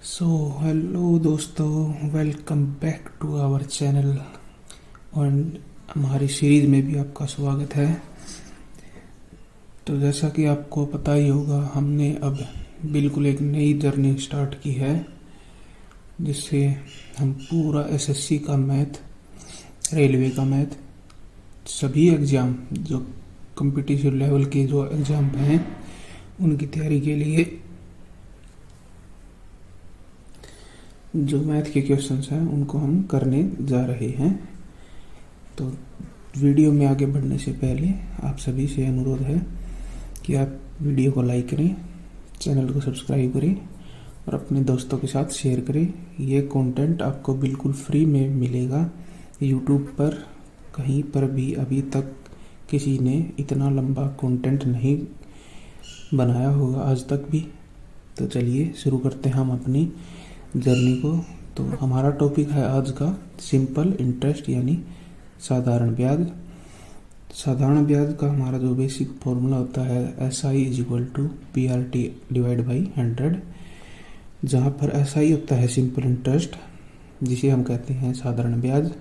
सो hello दोस्तों, welcome back to our channel. और हमारी सीरीज़ में भी आपका स्वागत है। तो जैसा कि आपको पता ही होगा, हमने अब बिल्कुल एक नई जर्नी स्टार्ट की है, जिससे हम पूरा एसएससी का मैथ, रेलवे का मैथ, सभी एग्ज़ाम जो कंपटीशन लेवल के जो एग्ज़ाम हैं उनकी तैयारी के लिए जो मैथ के क्वेश्चंस हैं उनको हम करने जा रहे हैं। तो वीडियो में आगे बढ़ने से पहले आप सभी से अनुरोध है कि आप वीडियो को लाइक करें, चैनल को सब्सक्राइब करें और अपने दोस्तों के साथ शेयर करें। ये कंटेंट आपको बिल्कुल फ्री में मिलेगा यूट्यूब पर। कहीं पर भी अभी तक किसी ने इतना लंबा कंटेंट नहीं बनाया होगा आज तक भी। तो चलिए शुरू करते हैं हम अपनी जर्नी को। तो हमारा टॉपिक है आज का सिंपल इंटरेस्ट यानी साधारण ब्याज। साधारण ब्याज का हमारा जो बेसिक फॉर्मूला होता है SI is equal to PRT divide by 100, जहाँ पर SI होता है सिंपल इंटरेस्ट, जिसे हम कहते हैं साधारण ब्याज।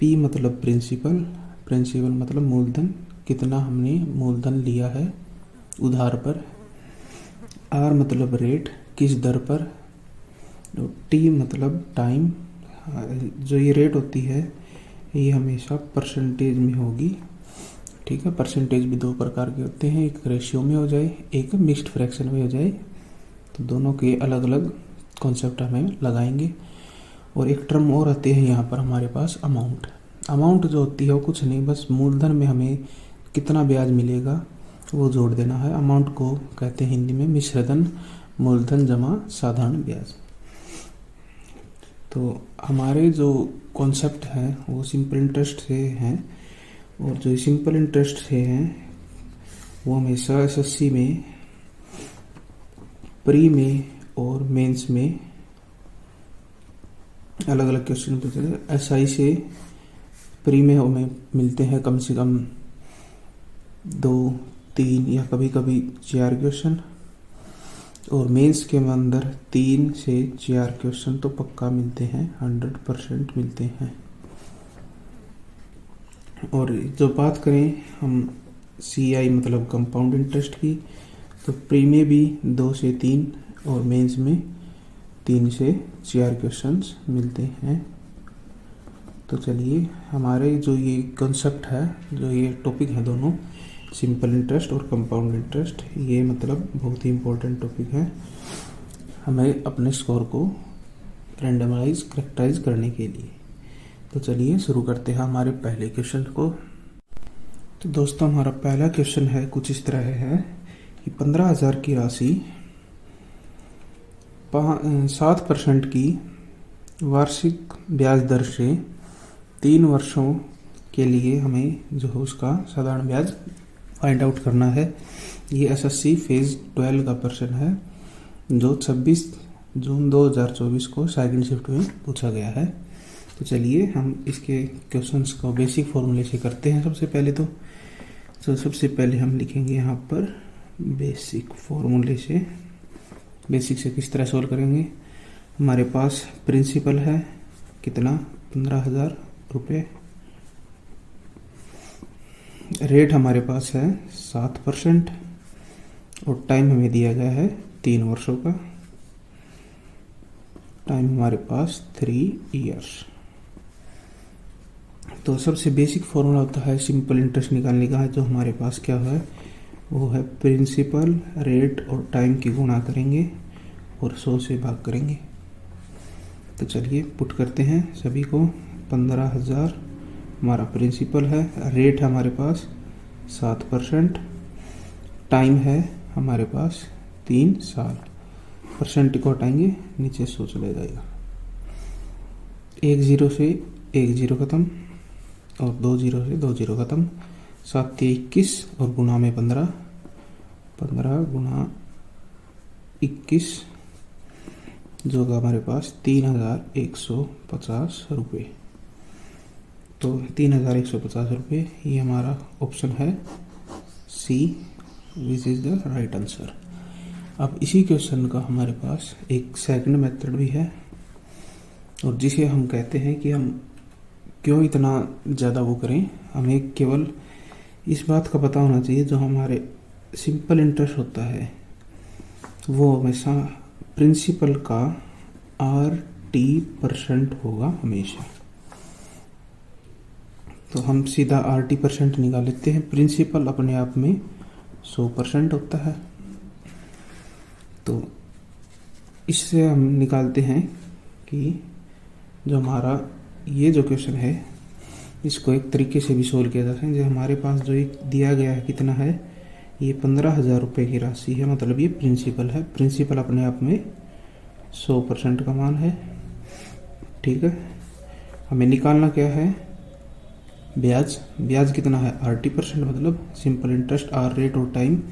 P मतलब प्रिंसिपल मतलब मूलधन, कितना हमने मूलधन लिया है उधार पर। R मतलब रेट, किस दर पर। T मतलब टाइम, जो ये रेट होती है ये हमेशा परसेंटेज में होगी। ठीक है, परसेंटेज भी दो प्रकार के होते हैं, एक रेशियो में हो जाए, एक मिक्स्ड फ्रैक्शन में हो जाए। तो दोनों के अलग अलग कॉन्सेप्ट हमें लगाएंगे। और एक टर्म और आते हैं यहाँ पर हमारे पास, अमाउंट जो होती है वो कुछ नहीं, बस मूलधन में हमें कितना ब्याज मिलेगा वो जोड़ देना है। अमाउंट को कहते हैं हिंदी में मिश्रधन, मूलधन जमा साधारण ब्याज। तो हमारे जो कॉन्सेप्ट हैं वो सिंपल इंटरेस्ट से हैं, और जो सिंपल इंटरेस्ट से हैं वो हमेशा एसएससी में, प्री में और मेंस में अलग अलग क्वेश्चन पूछे हैं। एसआई से प्री में हमें मिलते हैं कम से कम 2-3 या कभी कभी 4 क्वेश्चन, और मेंस के अंदर 3 से 4 क्वेश्चन तो पक्का मिलते हैं, 100% मिलते हैं। और जो बात करें हम CI मतलब कंपाउंड इंटरेस्ट की, तो प्री में भी 2 से 3 और मेंस में 3 से 4 क्वेश्चंस मिलते हैं। तो चलिए, हमारे जो ये कॉन्सेप्ट है, जो ये टॉपिक है दोनों, सिंपल इंटरेस्ट और कंपाउंड इंटरेस्ट, ये मतलब बहुत ही इम्पोर्टेंट टॉपिक है हमें अपने स्कोर को रैंडमाइज करेक्टाइज करने के लिए। तो चलिए शुरू करते हैं हमारे पहले क्वेश्चन को। तो दोस्तों, हमारा पहला क्वेश्चन है कुछ इस तरह है कि 15,000 की राशि 7% की वार्षिक ब्याज दर से 3 वर्षों के लिए हमें जो है उसका साधारण ब्याज फाइंड आउट करना है। ये एसएससी फेज 12 का प्रश्न है जो 26 जून 2024 को सेकंड शिफ्ट में पूछा गया है। तो चलिए हम इसके क्वेश्चंस को बेसिक फॉर्मूले से करते हैं। सबसे पहले हम लिखेंगे यहाँ पर बेसिक फॉर्मूले से। बेसिक से किस तरह सॉल्व करेंगे। हमारे पास प्रिंसिपल है कितना, 15,000 रुपये। रेट हमारे पास है 7% और टाइम हमें दिया गया है 3 वर्षों का। टाइम हमारे पास 3 इयर्स। तो सबसे बेसिक फॉर्मूला होता है सिंपल इंटरेस्ट निकालने का, जो हमारे पास क्या है वो है प्रिंसिपल, रेट और टाइम की गुणा करेंगे और 100 से भाग करेंगे। तो चलिए पुट करते हैं सभी को। 15,000 हमारा प्रिंसिपल है, रेट हमारे पास 7%, टाइम है हमारे पास 3 साल। परसेंट को हटाएंगे, नीचे 100 चले जाएगा। 1 0 से 1 0 खत्म और 2 0 से 2 0 खत्म। 7 21 और गुणा में 15 गुणा 21 जो का हमारे पास 3,150 रुपये। तो 3,150 रुपये ये हमारा ऑप्शन है C, which is the right answer. अब इसी क्वेश्चन का हमारे पास एक सेकंड मेथड भी है, और जिसे हम कहते हैं कि हम क्यों इतना ज़्यादा वो करें। हमें केवल इस बात का पता होना चाहिए, जो हमारे सिंपल इंटरेस्ट होता है वो हमेशा प्रिंसिपल का RT% होगा हमेशा। तो हम सीधा RT% निकाल लेते हैं। प्रिंसिपल अपने आप में 100% होता है, तो इससे हम निकालते हैं कि जो हमारा ये जो क्वेश्चन है इसको एक तरीके से भी सोल्व किया जा सकता है। जो हमारे पास जो एक दिया गया है कितना है, ये 15,000 रुपये की राशि है, मतलब ये प्रिंसिपल है। प्रिंसिपल अपने आप में 100% का मान है, ठीक है। हमें निकालना क्या है, ब्याज। ब्याज कितना है, RT%, मतलब सिंपल इंटरेस्ट, R रेट और टाइम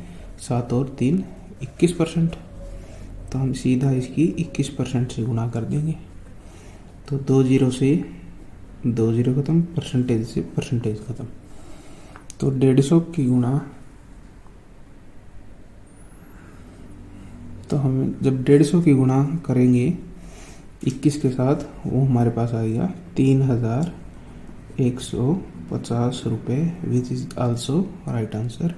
7 और 3 21%। तो हम सीधा इसकी 21% से गुणा कर देंगे। तो 2 जीरो से 2 जीरो खत्म, परसेंटेज से परसेंटेज खत्म। तो 150 की गुणा, तो हम जब 150 की गुणा करेंगे 21 के साथ, वो हमारे पास आएगा 3,150 रुपये, which is also right answer.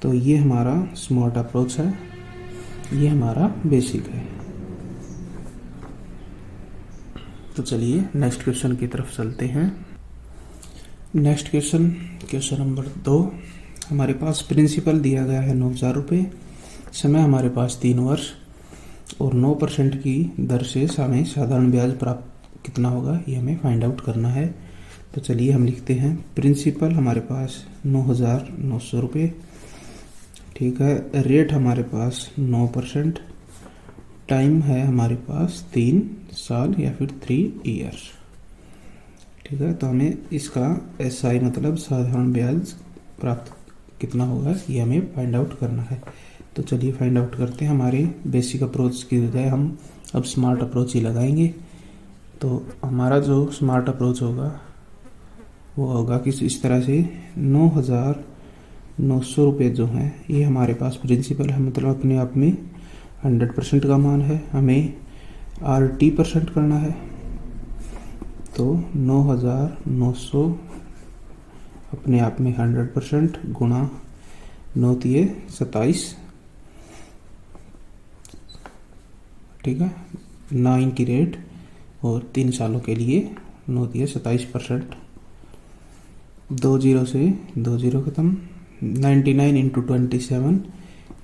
तो ये हमारा स्मार्ट अप्रोच है, ये हमारा बेसिक है। तो चलिए नेक्स्ट क्वेश्चन की तरफ चलते हैं। Next question, question number 2। हमारे पास प्रिंसिपल दिया गया है 9,000 रुपये, समय हमारे पास 3 वर्ष, और 9% की दर से हमें साधारण ब्याज प्राप्त कितना होगा, ये हमें फाइंड आउट करना है। तो चलिए हम लिखते हैं, प्रिंसिपल हमारे पास 9,900 रुपये, ठीक है। रेट हमारे पास 9%, टाइम है हमारे पास 3 साल या फिर 3 ईयर्स, ठीक है। तो हमें इसका SI मतलब साधारण ब्याज प्राप्त कितना होगा, ये हमें फाइंड आउट करना है। तो चलिए फाइंड आउट करते हैं। हमारे बेसिक अप्रोच की बजाय हम अब स्मार्ट अप्रोच ही लगाएंगे। तो हमारा जो स्मार्ट अप्रोच होगा वो होगा कि इस तरह से 9,900 रुपये जो हैं, ये हमारे पास प्रिंसिपल है, मतलब अपने आप में 100% का मान है। हमें RT% करना है, तो 9,900 अपने आप में 100% गुणा 9 तिये 27, ठीक है। 9 की रेट और 3 सालों के लिए 9 तिये 27%। 2 जीरो से 2 जीरो खत्म, 99 इंटू 27,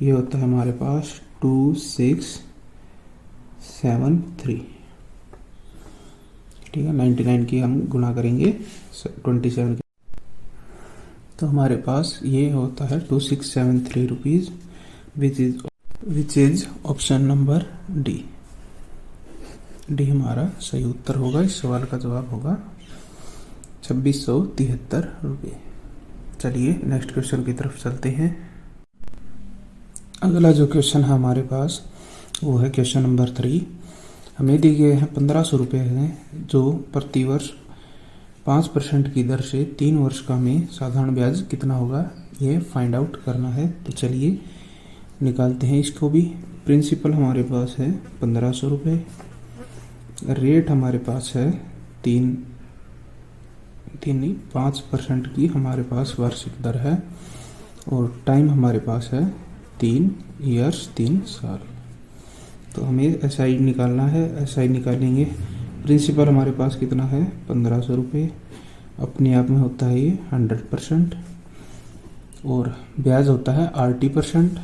ये होता है हमारे पास 2673, ठीक है। 99 की हम गुणा करेंगे 27 के, तो हमारे पास ये होता है 2673 rupees, which is option number D. D हमारा सही उत्तर होगा। इस सवाल का जवाब होगा 2673 रुपये। चलिए नेक्स्ट क्वेश्चन की तरफ चलते हैं। अगला जो क्वेश्चन है हमारे पास वो है क्वेश्चन नंबर 3। हमें दिए गए हैं 1,500 रुपये हैं, जो प्रति वर्ष 5% की दर से 3 वर्ष का हमें साधारण ब्याज कितना होगा, ये फाइंड आउट करना है। तो चलिए निकालते हैं इसको भी। प्रिंसिपल हमारे पास है 1,500 रुपये, रेट हमारे पास है 5% की हमारे पास वार्षिक दर है, और टाइम हमारे पास है 3 ईयर्स 3 साल। तो हमें SI निकालना है। SI निकालेंगे। प्रिंसिपल हमारे पास कितना है 1,500 रुपये, अपने आप में होता है ये 100%, और ब्याज होता है RT%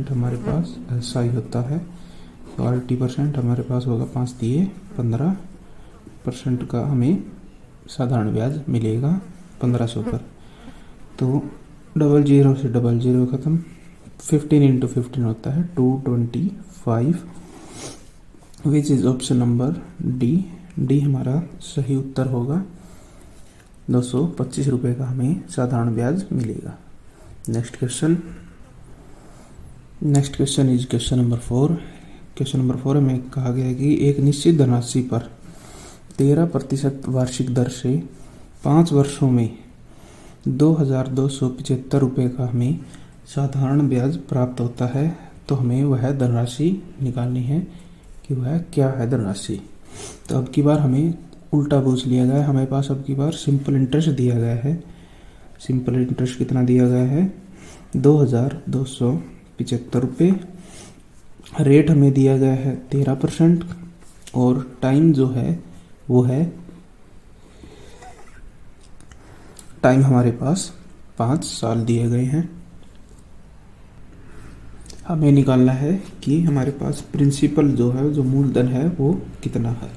हमारे पास SI होता है। तो RT% हमारे पास होगा 5 दिए 15% का हमें साधारण ब्याज मिलेगा 1,500 पर। तो 00 से 00 खत्म, 15 इंटू 15 होता है 225, विच is option number D. D हमारा सही उत्तर होगा। 225 रुपये का हमें साधारण ब्याज मिलेगा। Next question is question number 4। Question number 4 में कहा गया है कि एक निश्चित धनराशि पर 13% वार्षिक दर से 5 वर्षों में 2,275 रुपये का हमें साधारण ब्याज प्राप्त होता है, तो हमें वह धनराशि निकालनी है कि वह क्या है धनराशि। तो अब की बार हमें उल्टा पूछ लिया गया है, हमारे पास अब की बार सिंपल इंटरेस्ट दिया गया है। सिंपल इंटरेस्ट कितना दिया गया है, 2275 रुपये। रेट हमें दिया गया है 13% और टाइम जो है वो है, टाइम हमारे पास 5 साल दिए गए हैं। हमें निकालना है कि हमारे पास प्रिंसिपल जो है, जो मूलधन है वो कितना है।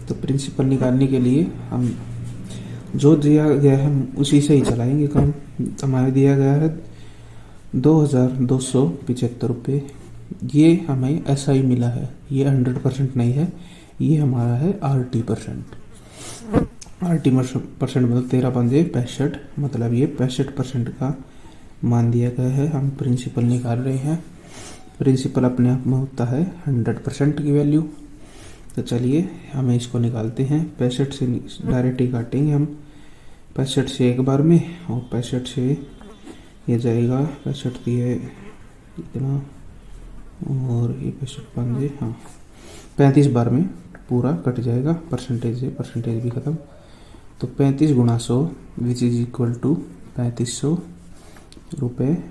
तो प्रिंसिपल निकालने के लिए हम जो दिया गया है उसी से ही चलाएंगे काम। हमें दिया गया है 2275 रुपये। ये हमें ऐसा ही मिला है, ये 100% नहीं है, ये हमारा है RT%। RT परसेंट मतलब 13×5 = 65, मतलब ये 65% का मान दिया गया है। हम प्रिंसिपल निकाल रहे हैं। प्रिंसिपल अपने आप में होता है 100% की वैल्यू। तो चलिए हमें इसको निकालते हैं। 65 से डायरेक्ट ही काटेंगे हम, 65 से एक बार में, और 65 से ये जाएगा 65 दिए इतना, और ये 65 हाँ 35 बार में पूरा कट जाएगा। परसेंटेज से परसेंटेज भी ख़त्म। तो 35 × 100 विच इज इक्वल टू 3500 रुपये।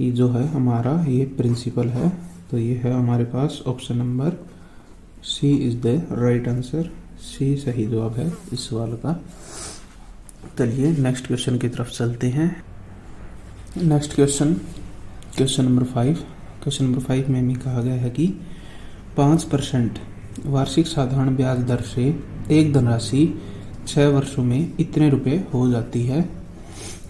ये जो है हमारा ये प्रिंसिपल है। तो ये है हमारे पास option number C is the right answer. C सही जवाब है इस सवाल का। चलिए नेक्स्ट क्वेश्चन की तरफ चलते हैं। Next question number 5। Question number 5 में हमें कहा गया है कि 5% वार्षिक साधारण ब्याज दर से एक धनराशि 6 वर्षों में इतने रुपए हो जाती है।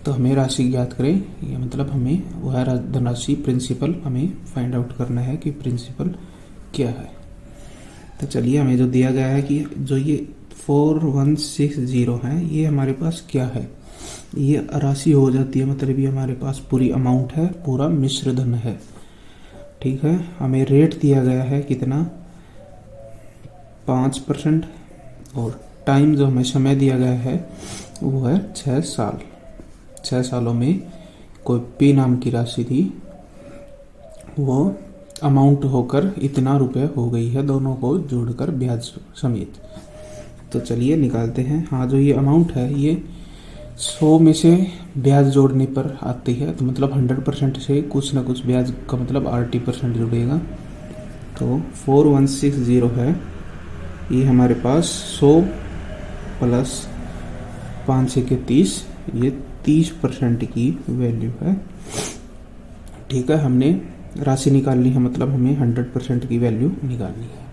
तो हमें राशि ज्ञात करें, ये मतलब हमें वह धनराशि प्रिंसिपल हमें फाइंड आउट करना है कि प्रिंसिपल क्या है। तो चलिए हमें जो दिया गया है कि जो ये 4160 है, ये हमारे पास क्या है, ये राशि हो जाती है, मतलब ये हमारे पास पूरी अमाउंट है, पूरा मिश्र धन है। ठीक है, हमें रेट दिया गया है कितना, 5%, और टाइम जो हमें समय दिया गया है वो है 6 साल। 6 सालों में कोई P नाम की राशि थी, वो अमाउंट होकर इतना रुपए हो गई है, दोनों को जोड़कर ब्याज समेत। तो चलिए निकालते हैं। हाँ, जो ये अमाउंट है ये 100 में से ब्याज जोड़ने पर आती है, तो मतलब 100% से कुछ ना कुछ ब्याज का मतलब RT% जुड़ेगा। तो 4160 है, ये हमारे पास 100 + 5 × 30, ये 30% की वैल्यू है। ठीक है, हमने राशि निकालनी है, मतलब हमें 100% की वैल्यू निकालनी है।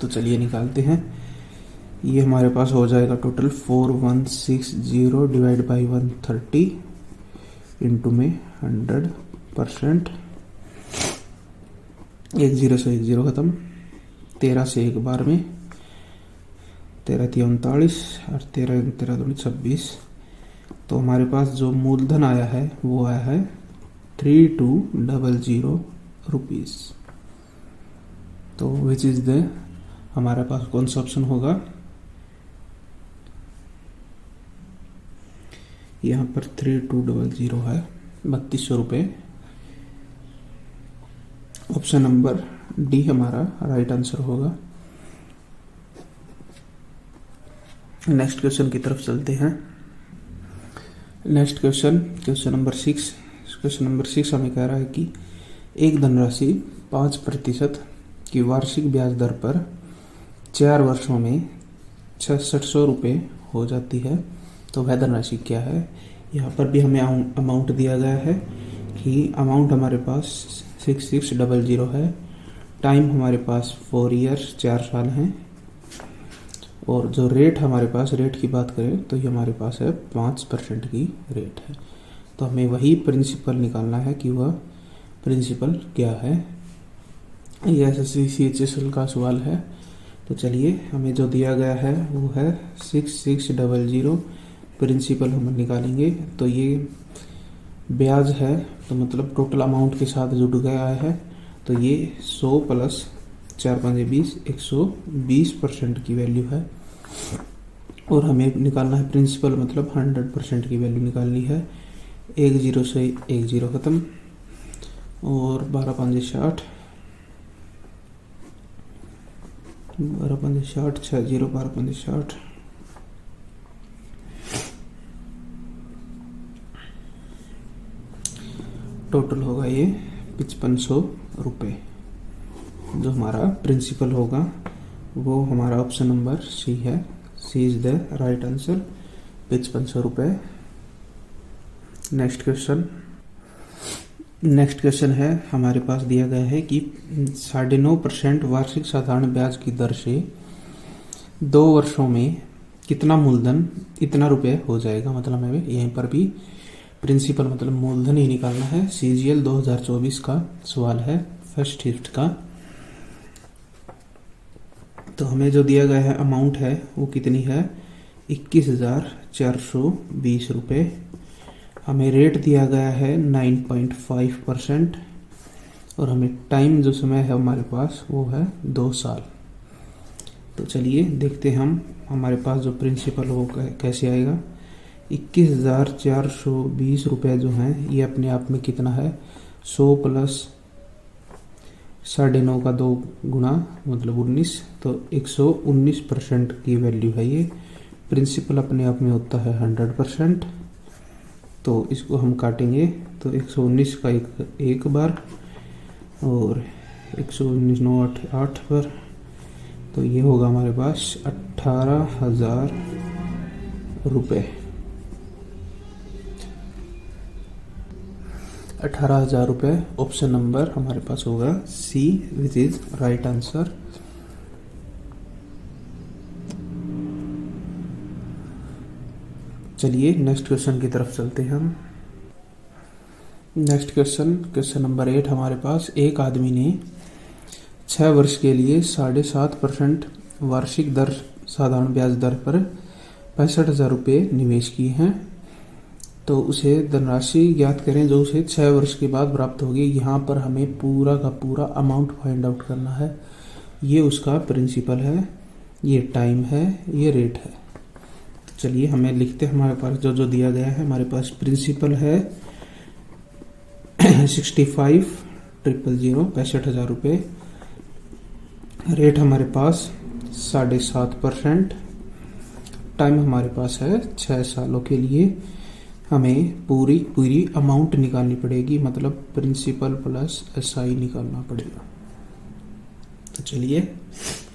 तो चलिए निकालते हैं। ये हमारे पास हो जाएगा टोटल 4160 डिवाइड बाई 130 इंटू में 100%। 1 0 से 1 0 खत्म, 13 से एक बार में, 13 × 39 और 13 × 13 = 26। तो हमारे पास जो मूलधन आया है वो आया है 3200 रुपीज़। तो विच इज़ द, हमारे पास कौन सा ऑप्शन होगा, यहाँ पर 3200 है, 3200 रुपये। ऑप्शन नंबर डी हमारा राइट आंसर होगा। नेक्स्ट क्वेश्चन की तरफ चलते हैं। Next question number 6। Question number 6 हमें कह रहा है कि एक धनराशि 5% की वार्षिक ब्याज दर पर 4 वर्षों में 6600 रुपये हो जाती है। तो वह धनराशि क्या है। यहाँ पर भी हमें अमाउंट दिया गया है कि अमाउंट हमारे पास 6600 है, टाइम हमारे पास 4 ईयर्स 4 साल हैं, और जो रेट हमारे पास, रेट की बात करें तो ये हमारे पास है 5% की रेट है। तो हमें वही प्रिंसिपल निकालना है कि वह प्रिंसिपल क्या है। ये SSC CHSL का सवाल है। तो चलिए हमें जो दिया गया है वो है 6600, प्रिंसिपल हम निकालेंगे। तो ये ब्याज है, तो मतलब टोटल अमाउंट के साथ जुड़ गया है। तो ये 100 + 4 × 5 = 20, 120% की वैल्यू है। और हमें निकालना है प्रिंसिपल, मतलब 100% की वैल्यू निकालनी है। एक जीरो से एक जीरो खत्म, और 12 5 60, 12 5 60, 6 जीरो 12 5 60, टोटल होगा ये 5500 रुपये। जो हमारा प्रिंसिपल होगा वो हमारा ऑप्शन नंबर सी है। सी इज द राइट आंसर, 5500 रुपये। नेक्स्ट क्वेश्चन है, हमारे पास दिया गया है कि 9.5% वार्षिक साधारण ब्याज की दर से 2 वर्षों में कितना मूलधन इतना रुपये हो जाएगा। मतलब हमें यहीं पर भी प्रिंसिपल मतलब मूलधन ही निकालना है। CGL 2024 का सवाल है, फर्स्ट शिफ्ट का। तो हमें जो दिया गया है अमाउंट है वो कितनी है, 21,420 रुपये। हमें रेट दिया गया है 9.5%, और हमें टाइम जो समय है हमारे पास वो है 2 साल। तो चलिए देखते हैं हम हमारे पास जो प्रिंसिपल वो कैसे आएगा। 21,420 रुपये जो हैं ये अपने आप में कितना है, 100 प्लस 9.5 का 2 गुना मतलब 19, तो 119% की वैल्यू है ये। प्रिंसिपल अपने आप में होता है 100%, तो इसको हम काटेंगे तो 119 का एक बार और 119 9 8 पर, तो ये होगा हमारे पास 18,000 रुपये। 18,000 रुपये ऑप्शन नंबर हमारे पास होगा सी, विच इज राइट आंसर। चलिए नेक्स्ट क्वेश्चन की तरफ चलते हैं हम। नेक्स्ट क्वेश्चन नंबर 8 हमारे पास। एक आदमी ने 6 वर्ष के लिए 7.5% वार्षिक दर साधारण ब्याज दर पर 65,000 रुपये निवेश किए हैं। तो उसे धनराशि ज्ञात करें जो उसे 6 वर्ष के बाद प्राप्त होगी। यहाँ पर हमें पूरा का पूरा अमाउंट फाइंड आउट करना है। ये उसका प्रिंसिपल है, ये टाइम है, ये रेट है। तो चलिए हमें लिखते हैं, हमारे पास जो दिया गया है। हमारे पास प्रिंसिपल है 65,000 65,000 रुपये। रेट हमारे पास 7.5%। टाइम हमारे पास है 6 सालों के लिए। हमें पूरी अमाउंट निकालनी पड़ेगी, मतलब प्रिंसिपल प्लस SI निकालना पड़ेगा। तो चलिए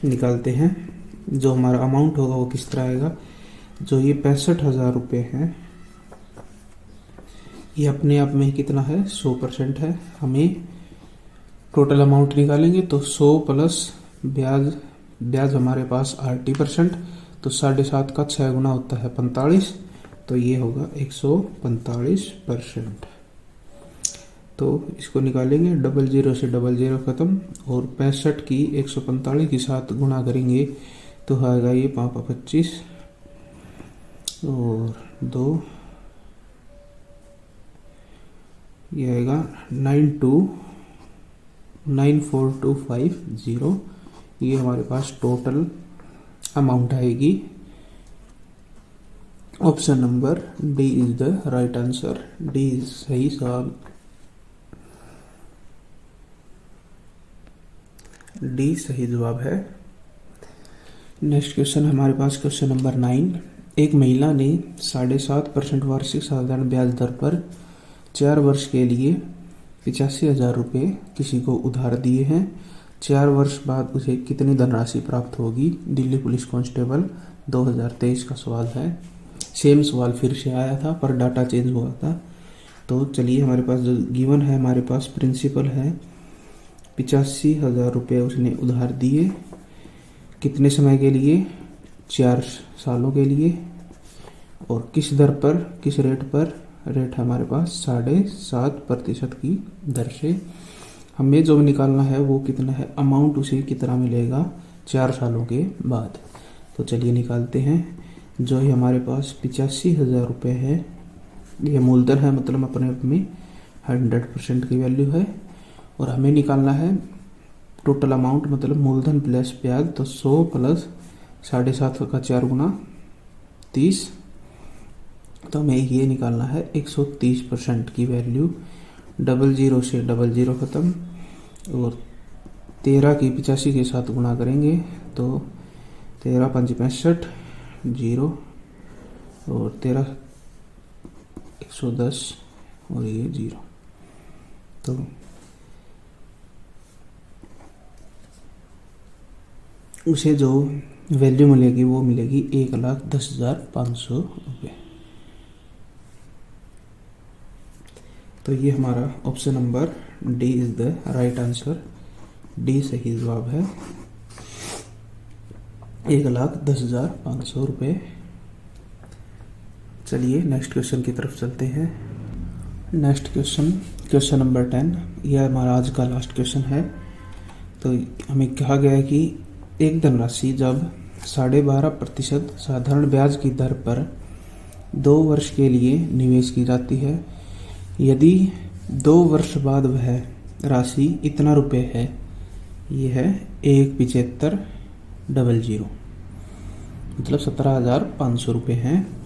निकालते हैं। जो हमारा अमाउंट होगा वो किस तरह आएगा, जो ये 65,000 रुपये है ये अपने आप में कितना है, 100% है। हमें टोटल अमाउंट निकालेंगे तो 100 प्लस ब्याज हमारे पास 80%, तो 7.5 का 6 गुना होता है 45, तो ये होगा 145%। तो इसको निकालेंगे, 00 से 00 खत्म, और 65 की 145 के साथ गुणा करेंगे तो आएगा ये 5 25 और 2, ये आएगा 94250। ये हमारे पास टोटल अमाउंट आएगी। Option number D is the right answer. D is सही सवाल, डी सही जवाब है। नेक्स्ट क्वेश्चन हमारे पास क्वेश्चन नंबर 9। एक महिला ने 7.5% वार्षिक साधारण ब्याज दर पर 4 वर्ष के लिए 85,000 रुपये किसी को उधार दिए हैं। 4 वर्ष बाद उसे कितनी धनराशि प्राप्त होगी। दिल्ली पुलिस कांस्टेबल 2023 का सवाल है। सेम सवाल फिर से आया था पर डाटा चेंज हुआ था। तो चलिए हमारे पास जो गिवन है, हमारे पास प्रिंसिपल है 85,000 रुपये उसने उधार दिए। कितने समय के लिए, 4 सालों के लिए। और किस दर पर, किस रेट पर, रेट हमारे पास 7.5% की दर से। हमें जो निकालना है वो कितना है, अमाउंट उसे कितना मिलेगा 4 सालों के बाद। तो चलिए निकालते हैं। जो ही हमारे पास 85,000 रुपये है, ये मूलधन है, मतलब अपने आप में 100% की वैल्यू है। और हमें निकालना है टोटल अमाउंट, मतलब मूलधन प्लस ब्याज, तो 100 प्लस 7.5 का 4 गुना 130, तो हमें ये निकालना है 130% की वैल्यू। 00 से 00 ख़त्म, और 13 की 85 के साथ गुणा करेंगे तो 13 5 65 0, और 13 110, और ये 0। तो उसे जो वैल्यू मिलेगी वो मिलेगी 1,10,500 रुपये। तो ये हमारा option number D is the right answer. D सही जवाब है, 1,10,500 रुपये। चलिए नेक्स्ट क्वेश्चन की तरफ चलते हैं। नेक्स्ट क्वेश्चन नंबर 10, यह हमारा आज का लास्ट क्वेश्चन है। तो हमें कहा गया है कि एक धनराशि जब 12.5% साधारण ब्याज की दर पर 2 वर्ष के लिए निवेश की जाती है, यदि 2 वर्ष बाद वह राशि इतना रुपये है, यह है 1,75,00, मतलब 17,500 रुपये हैं।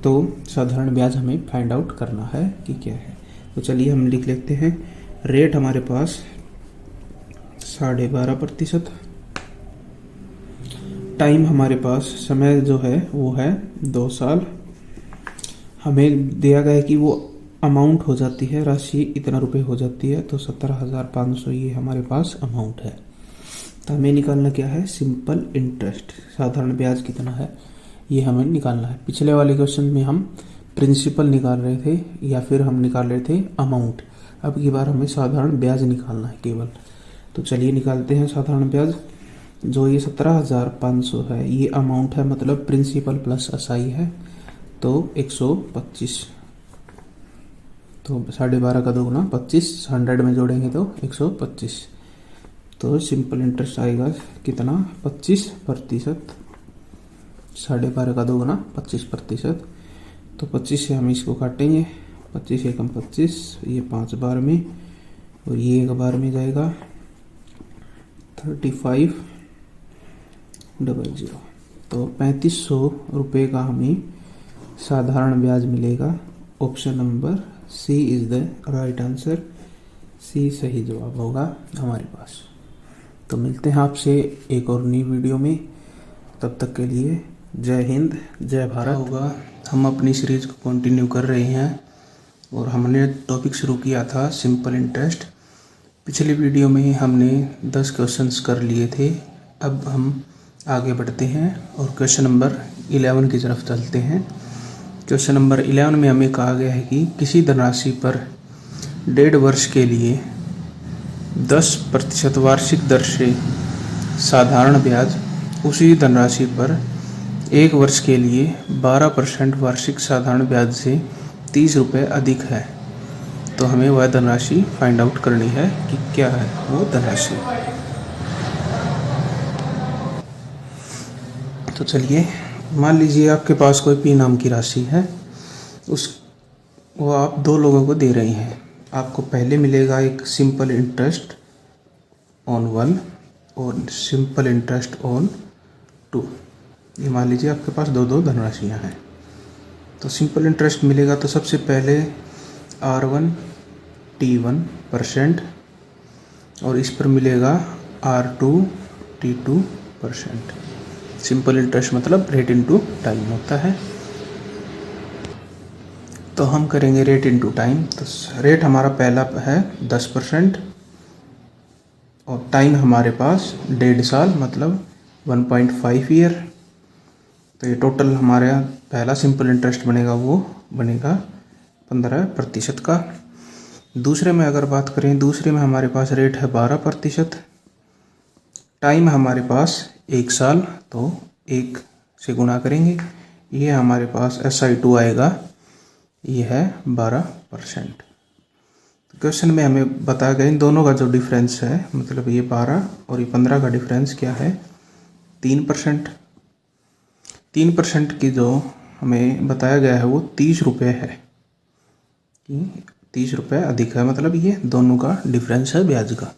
तो साधारण ब्याज हमें फाइंड आउट करना है कि क्या है। तो चलिए हम लिख लेते हैं। रेट हमारे पास 12.5%, टाइम हमारे पास समय जो है वो है 2 साल। हमें दिया गया है कि वो अमाउंट हो जाती है, राशि इतना रुपए हो जाती है, तो 17,500 ये हमारे पास अमाउंट है। तो हमें निकालना क्या है, सिंपल इंटरेस्ट, साधारण ब्याज कितना है ये हमें निकालना है। पिछले वाले क्वेश्चन में हम प्रिंसिपल निकाल रहे थे या फिर हम निकाल रहे थे अमाउंट, अब की बार हमें साधारण ब्याज निकालना है केवल। तो चलिए निकालते हैं साधारण ब्याज। जो ये 17,500 है ये अमाउंट है, मतलब प्रिंसिपल प्लस असाई है, तो 125। तो 12.5 का 2 गुना 25, 100 में जोड़ेंगे तो 125। तो सिंपल इंटरेस्ट आएगा कितना, 25%। 12.5 का 2 गुना 25%। तो 25 से हम इसको काटेंगे, 25 एकम 25, ये 5 बार में, और ये 1 बार में जाएगा 3500। तो 3500 रुपये का हमें साधारण ब्याज मिलेगा। Option number C is the right answer. C सही जवाब होगा हमारे पास। तो मिलते हैं आपसे एक और नई वीडियो में, तब तक के लिए जय हिंद जय भारत। होगा हम अपनी सीरीज को कंटिन्यू कर रहे हैं, और हमने टॉपिक शुरू किया था सिंपल इंटरेस्ट। पिछली वीडियो में हमने 10 क्वेश्चंस कर लिए थे। अब हम आगे बढ़ते हैं और क्वेश्चन नंबर 11 की तरफ चलते हैं। क्वेश्चन नंबर 11 में हमें कहा गया है कि किसी धनराशि पर 1.5 वर्ष के लिए 10% वार्षिक दर से साधारण ब्याज उसी धनराशि पर 1 वर्ष के लिए 12% वार्षिक साधारण ब्याज से 30 रुपये अधिक है। तो हमें वह धनराशि फाइंड आउट करनी है कि क्या है वो धनराशि। तो चलिए, मान लीजिए आपके पास कोई पी नाम की राशि है, वो आप 2 लोगों को दे रही हैं। आपको पहले मिलेगा एक सिंपल इंटरेस्ट ऑन 1 और सिंपल इंटरेस्ट ऑन 2। ये मान लीजिए आपके पास 2 धनराशियाँ हैं। तो सिंपल इंटरेस्ट मिलेगा तो सबसे पहले R1 T1%, और इस पर मिलेगा R2 T2%। सिंपल इंटरेस्ट मतलब रेट इनटू टाइम होता है। तो हम करेंगे रेट इनटू टाइम। तो रेट हमारा पहला है 10%, और टाइम हमारे पास 1.5 साल मतलब 1.5 ईयर। तो ये टोटल हमारा पहला सिंपल इंटरेस्ट बनेगा, वो बनेगा 15% का। दूसरे में अगर बात करें, दूसरे में हमारे पास रेट है 12%, टाइम हमारे पास 1 साल, तो 1 से गुणा करेंगे, ये हमारे पास SI2 आएगा, ये है 12%। क्वेश्चन में हमें बताया गया इन दोनों का जो डिफरेंस है, मतलब ये 12 और ये 15 का डिफरेंस क्या है, 3%। 3% की जो हमें बताया गया है वो 30 रुपये है, 30 रुपये अधिक है, मतलब ये दोनों का डिफरेंस है ब्याज का।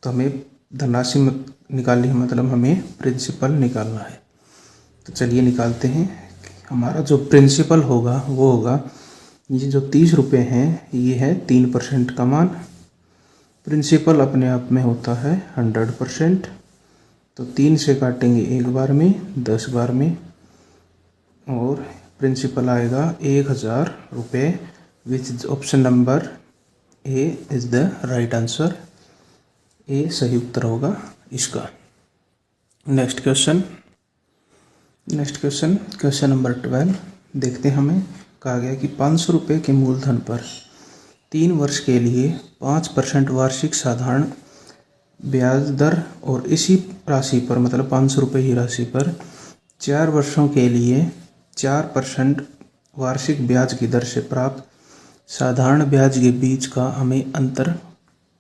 तो हमें धनराशि निकालनी है, मतलब हमें प्रिंसिपल निकालना है। तो चलिए निकालते हैं। हमारा जो प्रिंसिपल होगा वो होगा, ये जो 30 रुपये हैं ये है 3% का मान। प्रिंसिपल अपने आप में होता है 100%, तो 3 से काटेंगे एक बार में, 10 बार में, और प्रिंसिपल आएगा 1000 रुपये, which is option number A is the right answer. A सही उत्तर होगा इसका। नेक्स्ट क्वेश्चन क्वेश्चन नंबर 12 देखते हैं। हमें कहा गया कि 500 रुपये के मूलधन पर 3 वर्ष के लिए 5% वार्षिक साधारण ब्याज दर और इसी राशि पर, मतलब 500 रुपये की राशि पर 4 वर्षों के लिए 4% वार्षिक ब्याज की दर से प्राप्त साधारण ब्याज के बीच का हमें अंतर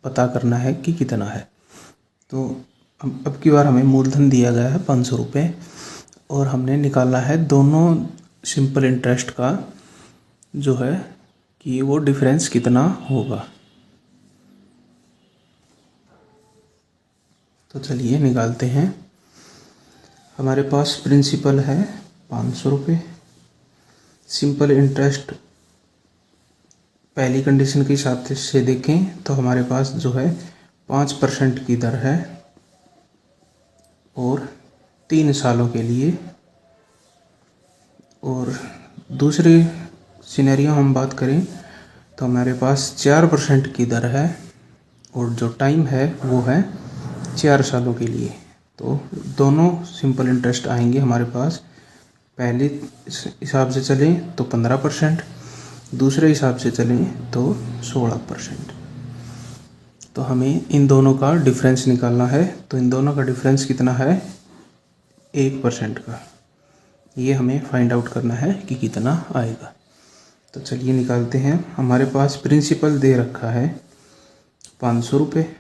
पता करना है कि कितना है। तो अब की बार हमें मूलधन दिया गया है 500 रुपये और हमने निकालना है दोनों सिंपल इंटरेस्ट का जो है कि वो डिफरेंस कितना होगा। तो चलिए निकालते हैं। हमारे पास प्रिंसिपल है 500 रुपये, सिंपल इंटरेस्ट पहली कंडीशन के हिसाब से देखें तो हमारे पास जो है 5% की दर है और 3 सालों के लिए। और दूसरे सिनेरियो हम बात करें तो हमारे पास 4% की दर है और जो टाइम है वो है 4 सालों के लिए। तो दोनों सिंपल इंटरेस्ट आएंगे हमारे पास। पहले हिसाब से चलें तो 15%, दूसरे हिसाब से चलें तो 16%। तो हमें इन दोनों का डिफरेंस निकालना है। तो इन दोनों का डिफरेंस कितना है? 1% का। ये हमें फाइंड आउट करना है कि कितना आएगा। तो चलिए निकालते हैं। हमारे पास प्रिंसिपल दे रखा है 500 रुपये,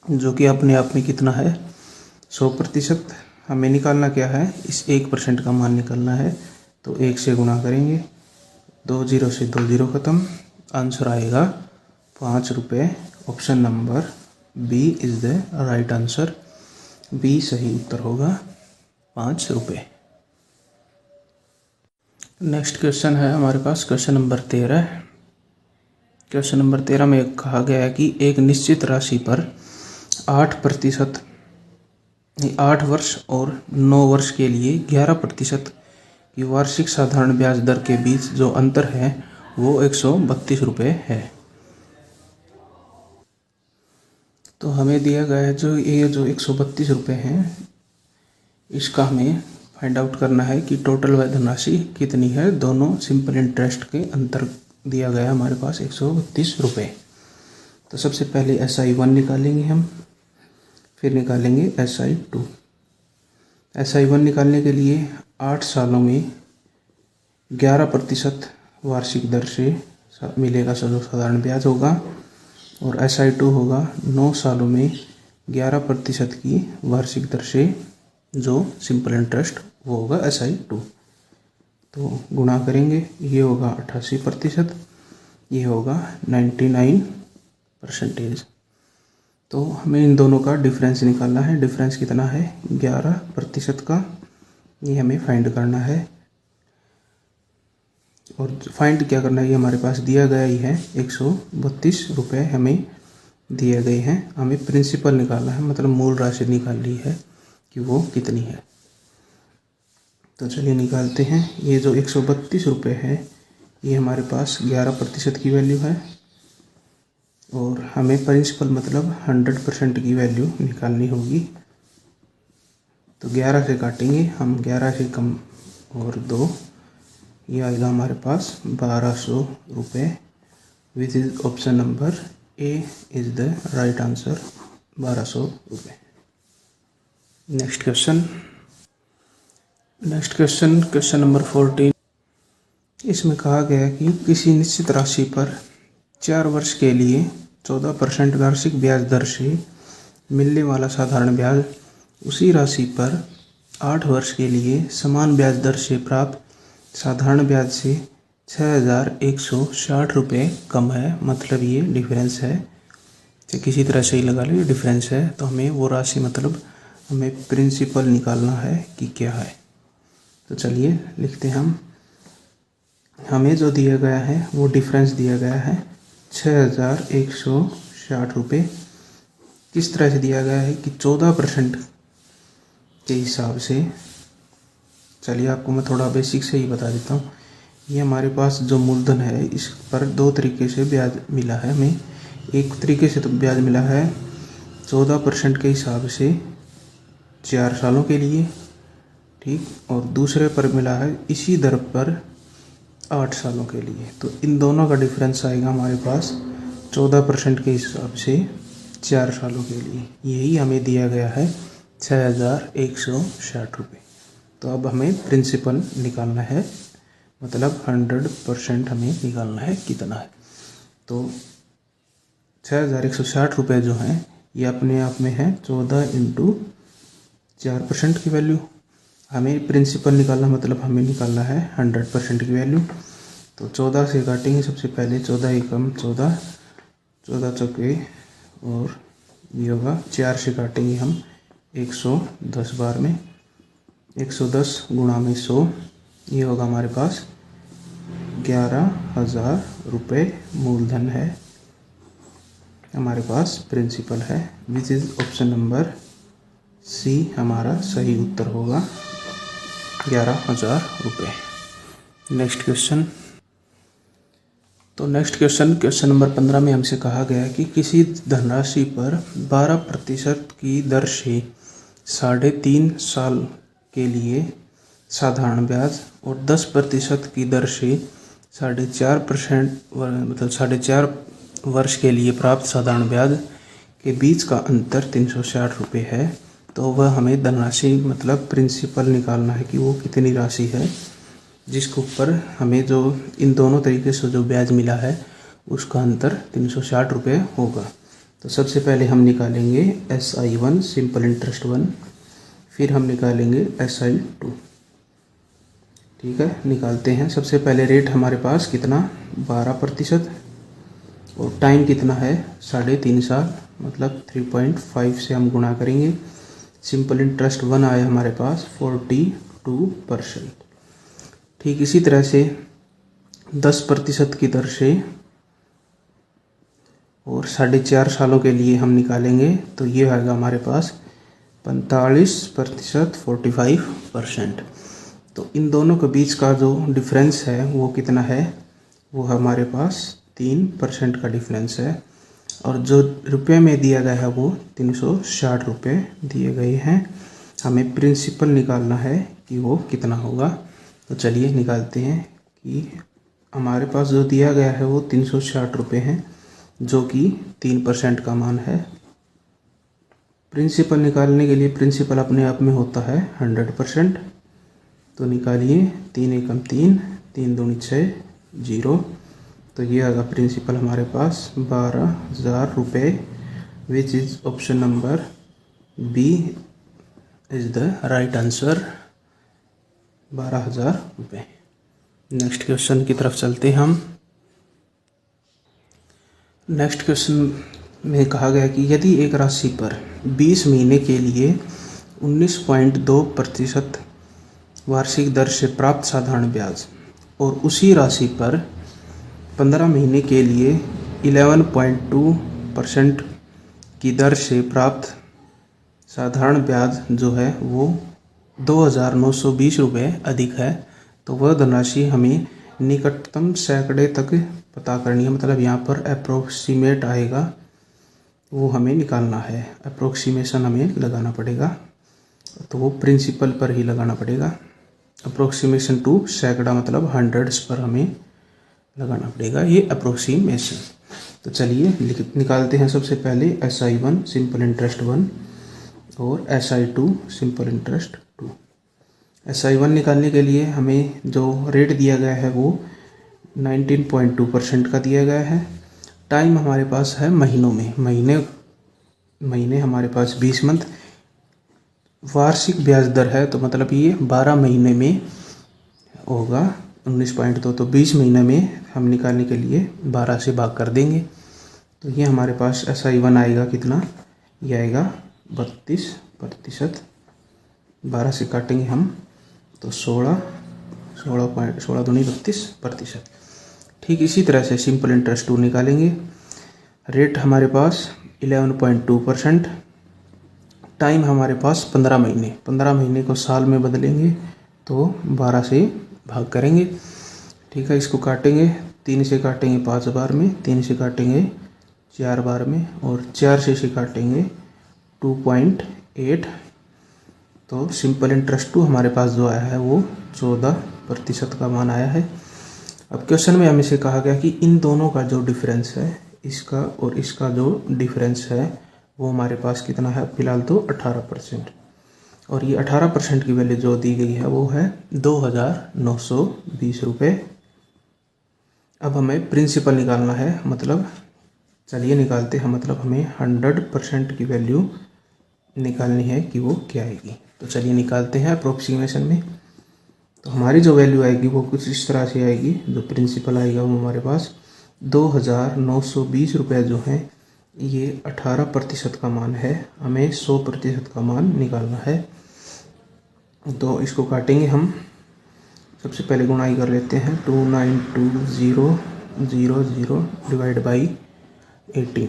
जो कि अपने आप में कितना है? 100%। हमें निकालना क्या है? इस 1% का मान निकालना है। तो 1 से गुणा करेंगे, 2 जीरो से 2 जीरो ख़त्म, आंसर आएगा 5 रुपये। Option number B is the right answer. B सही उत्तर होगा, 5 रुपये। नेक्स्ट क्वेश्चन है हमारे पास क्वेश्चन नंबर 13। क्वेश्चन नंबर 13 में कहा गया है कि एक निश्चित राशि पर 8% 8 वर्ष और 9 वर्ष के लिए 11% की वार्षिक साधारण ब्याज दर के बीच जो अंतर है वो 132 रुपये है। तो हमें दिया गया है जो 132 रुपये हैं, इसका हमें फाइंड आउट करना है कि टोटल वह धनराशि कितनी है। दोनों सिंपल इंटरेस्ट के अंतर दिया गया हमारे पास 132 रुपये। तो सबसे पहले SI1 निकालेंगे हम, फिर निकालेंगे SI2। SI1 निकालने के लिए 8 सालों में 11% वार्षिक दर से मिलेगा जो साधारण ब्याज होगा, और SI2 होगा 9 सालों में 11% की वार्षिक दर से जो सिंपल इंटरेस्ट वो होगा SI2। तो गुणा करेंगे, ये होगा 88%, ये होगा 99%। तो हमें इन दोनों का डिफरेंस निकालना है। डिफरेंस कितना है? 11% का। ये हमें फाइंड करना है। और फाइंड क्या करना है, ये हमारे पास दिया गया ही है। 132 रुपये हमें दिए गए हैं। हमें प्रिंसिपल निकालना है, मतलब मूल राशि निकालनी है कि वो कितनी है। तो चलिए निकालते हैं। ये जो 132 रुपये है ये हमारे पास 11% की वैल्यू है, और हमें प्रिंसिपल मतलब 100% की वैल्यू निकालनी होगी। तो 11 से काटेंगे हम, 11 से कम और 2, ये आएगा हमारे पास 1200 रुपये, which is option number A is the right answer, 1200 रुपये। Next question number 14। इसमें कहा गया कि किसी निश्चित राशि पर 4 वर्ष के लिए 14% वार्षिक ब्याज दर से मिलने वाला साधारण ब्याज उसी राशि पर 8 वर्ष के लिए समान ब्याज दर से प्राप्त साधारण ब्याज से 6160 रुपये कम है। मतलब ये डिफरेंस है, चाहे किसी तरह से ही लगा लो, ये डिफरेंस है। तो हमें वो राशि मतलब हमें प्रिंसिपल निकालना है कि क्या है। तो चलिए लिखते हैं हम। हमें जो दिया गया है वो डिफरेंस दिया गया है 6160 रुपये। किस तरह से दिया गया है कि 14% के हिसाब से। चलिए आपको मैं थोड़ा बेसिक से ही बता देता हूँ। ये हमारे पास जो मूलधन है इस पर दो तरीके से ब्याज मिला है हमें। एक तरीके से तो ब्याज मिला है 14% के हिसाब से 4 सालों के लिए, ठीक, और दूसरे पर मिला है इसी दर पर 8 सालों के लिए। तो इन दोनों का डिफरेंस आएगा हमारे पास 14% के हिसाब से 4 सालों के लिए। यही हमें दिया गया है 6160 रुपये। तो अब हमें प्रिंसिपल निकालना है, मतलब 100% हमें निकालना है कितना है। तो 6160 रुपये जो हैं ये अपने आप में है 14 × 4% की वैल्यू। हमें प्रिंसिपल निकालना मतलब हमें निकालना है 100% की वैल्यू। तो 14 से काटेंगे सबसे पहले, 14 एकम 14, 14 चौके, और ये होगा 4 से काटेंगे हम 110 बार में, 110 गुणा में 100, ये होगा हमारे पास 11,000 रुपये मूलधन है हमारे पास, प्रिंसिपल है, which is option number C हमारा सही उत्तर होगा, 11,000 रुपये। Next question. तो नेक्स्ट क्वेश्चन नंबर 15 में हमसे कहा गया है कि किसी धनराशि पर 12% की दर से 3.5 साल के लिए साधारण ब्याज और 10% की दर से 4.5% मतलब 4.5 वर्ष के लिए प्राप्त साधारण ब्याज के बीच का अंतर 360 रुपये है। तो वह हमें धनराशि मतलब प्रिंसिपल निकालना है कि वो कितनी राशि है जिसके ऊपर हमें जो इन दोनों तरीके से जो ब्याज मिला है उसका अंतर 360 रुपये होगा। तो सबसे पहले हम निकालेंगे SI1 सिंपल इंटरेस्ट 1, फिर हम निकालेंगे SI2। ठीक है, निकालते हैं। सबसे पहले रेट हमारे पास कितना 12% और टाइम कितना है 3.5 साल, मतलब 3.5 से हम गुणा करेंगे। सिंपल इंटरेस्ट 1 आया हमारे पास 42%। ठीक इसी तरह से 10% की दर से और 4.5 सालों के लिए हम निकालेंगे तो ये आएगा हमारे पास 45%, 45%। तो इन दोनों के बीच का जो डिफरेंस है वो कितना है, वो हमारे पास 3% का डिफरेंस है। और जो रुपए में दिया गया है वो 360 रुपये दिए गए हैं। हमें प्रिंसिपल निकालना है कि वो कितना होगा। तो चलिए निकालते हैं कि हमारे पास जो दिया गया है वो 360 रुपये हैं, जो कि 3% का मान है। प्रिंसिपल निकालने के लिए प्रिंसिपल अपने आप में होता है 100%। तो निकालिए, 3 एकम 3, 3 दूनी 6, 0। तो ये आएगा प्रिंसिपल हमारे पास 12,000 रुपये, which is option number B is the right answer, 12,000 रुपये। नेक्स्ट क्वेश्चन की तरफ चलते हैं हम। नेक्स्ट क्वेश्चन में कहा गया कि यदि एक राशि पर 20 महीने के लिए 19.2% वार्षिक दर से प्राप्त साधारण ब्याज और उसी राशि पर 15 महीने के लिए 11.2% की दर से प्राप्त साधारण ब्याज जो है वो 2,920 रुपये अधिक है, तो वह धनराशि हमें निकटतम सैकड़े तक पता करनी है। मतलब यहाँ पर अप्रोक्सीमेट आएगा, वो हमें निकालना है। अप्रोक्सीमेशन हमें लगाना पड़ेगा, तो वो प्रिंसिपल पर ही लगाना पड़ेगा। अप्रोक्सीमेशन टू सैकड़ा मतलब हंड्रेड्स पर हमें लगाना पड़ेगा ये अप्रोक्सीमेशन। तो चलिए निकालते हैं। सबसे पहले SI1 सिंपल इंटरेस्ट 1 और SI2 सिंपल इंटरेस्ट 2। SI1 निकालने के लिए हमें जो रेट दिया गया है वो 19.2% का दिया गया है। टाइम हमारे पास है महीनों में, महीने हमारे पास 20 मंथ। वार्षिक ब्याज दर है तो मतलब ये 12 महीने में होगा 19.2, तो 20 महीने में हम निकालने के लिए 12 से भाग कर देंगे। तो ये हमारे पास SI1 आएगा कितना, ये आएगा 32%। 12 से काटेंगे हम तो 16 दूनी 32%। ठीक इसी तरह से सिंपल इंटरेस्ट 2 निकालेंगे। रेट हमारे पास 11.2%। टाइम हमारे पास 15 महीने। 15 महीने को साल में बदलेंगे तो 12 से भाग करेंगे। ठीक है, इसको काटेंगे, 3 से काटेंगे 5 बार में, 3 से काटेंगे 4 बार में और 4 से काटेंगे 2.8। तो सिंपल इंटरेस्ट 2 हमारे पास जो आया है वो 14% का मान आया है। अब क्वेश्चन में हमें से कहा गया कि इन दोनों का जो डिफरेंस है, इसका और इसका जो डिफरेंस है वो हमारे पास कितना है, फिलहाल तो 18%। और ये 18% की वैल्यू जो दी गई है वो है 2,920 रुपये। अब हमें प्रिंसिपल निकालना है, मतलब चलिए निकालते हैं। मतलब हमें 100% की वैल्यू निकालनी है कि वो क्या आएगी। तो चलिए निकालते हैं अप्रोक्सीमेशन में। तो हमारी जो वैल्यू आएगी वो कुछ इस तरह से आएगी। जो प्रिंसिपल आएगा वो हमारे पास 2,920 रुपये जो है, ये 18% का मान है। हमें 100% का मान निकालना है। तो इसको काटेंगे हम। सबसे पहले गुणाई कर लेते हैं। 292,000 डिवाइड बाई 18।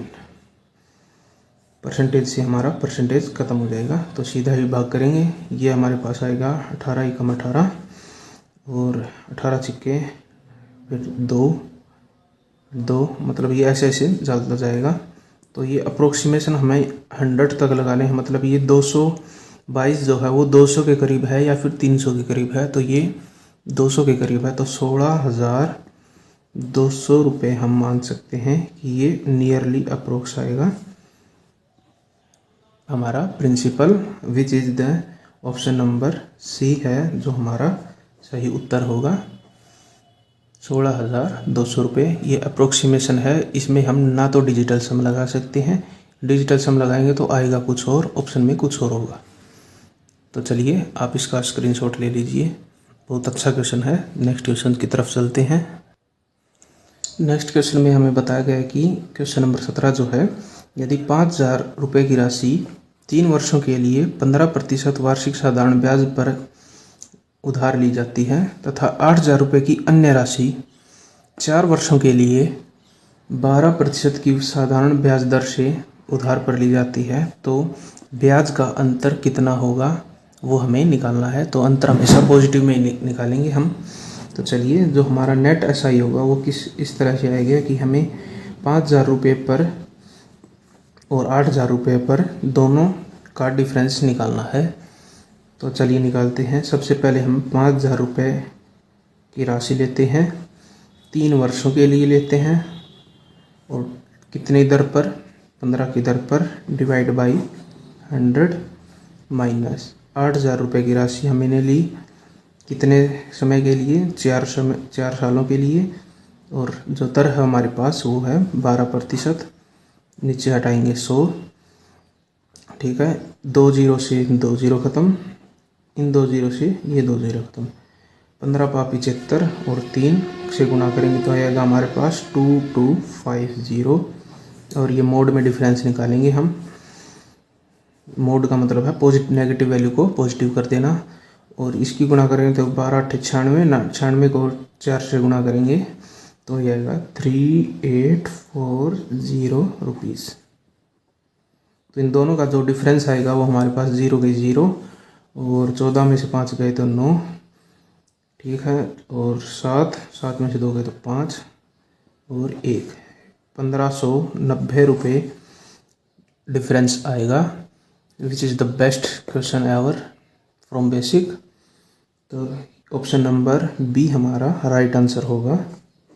परसेंटेज से हमारा परसेंटेज खत्म हो जाएगा तो सीधा ही भाग करेंगे। ये हमारे पास आएगा 18 एकम 18 और 18 छिक्के फिर 2, मतलब ये ऐसे ऐसे चलता जाएगा। तो ये अप्रोक्सीमेशन हमें 100 तक लगा लें। मतलब ये 222 जो है वो 200 के करीब है या फिर 300 के करीब है। तो ये 200 के करीब है। तो 16,200 रुपये हम मान सकते हैं कि ये नियरली अप्रोक्स आएगा हमारा principal, which is the option number C है जो हमारा सही उत्तर होगा। 16,200 रुपये ये अप्रोक्सीमेशन है। इसमें हम ना तो डिजिटल सम लगा सकते हैं, डिजिटल सम लगाएंगे तो आएगा कुछ और, ऑप्शन में कुछ और होगा। तो चलिए आप इसका स्क्रीनशॉट ले लीजिए। बहुत अच्छा क्वेश्चन है। नेक्स्ट क्वेश्चन की तरफ चलते हैं। नेक्स्ट क्वेश्चन में हमें बताया गया है कि क्वेश्चन नंबर 17 जो है, यदि 5,000 रुपये की राशि 3 वर्षों के लिए 15% वार्षिक साधारण ब्याज पर उधार ली जाती है तथा 8,000 रुपये की अन्य राशि 4 वर्षों के लिए 12% की साधारण ब्याज दर से उधार पर ली जाती है, तो ब्याज का अंतर कितना होगा वो हमें निकालना है। तो अंतर हमेशा पॉजिटिव में निकालेंगे हम। तो चलिए, जो हमारा नेट एसआई होगा वो इस तरह से आएगा कि हमें 5,000 रुपये पर और 8,000 रुपये पर दोनों का डिफरेंस निकालना है। तो चलिए निकालते हैं। सबसे पहले हम 5,000 रुपये की राशि लेते हैं, 3 वर्षों के लिए लेते हैं और कितनी दर पर, 15 की दर पर, डिवाइड बाई 100 माइनस 8,000 रुपये की राशि हमने ली कितने समय के लिए, 4 सालों के लिए। और जो दर है हमारे पास वो है 12%। नीचे हटाएंगे 100। ठीक है, 2 0 से 2 0 ख़त्म, इन 2 0 से ये 2 0 ख़त्म। 15 पापी 75 और 3 से गुणा करेंगे तो आएगा हमारे पास 2250। और ये मोड में डिफरेंस निकालेंगे हम। मोड का मतलब है पॉजिटिव, नेगेटिव वैल्यू को पॉजिटिव कर देना। और इसकी गुणा करेंगे तो 12 98, 96 को 4 से गुणा करेंगे तो ये आएगा 3840 रुपीज़। तो इन दोनों का जो डिफरेंस आएगा वो हमारे पास 0 गई 0 और 14 में से 5 गए तो 9। ठीक है, और 7 में से 2 गए तो 5 और 1, 1,590 रुपये डिफरेंस आएगा। Which is the best question ever from basic. तो ऑप्शन नंबर बी हमारा राइट आंसर होगा।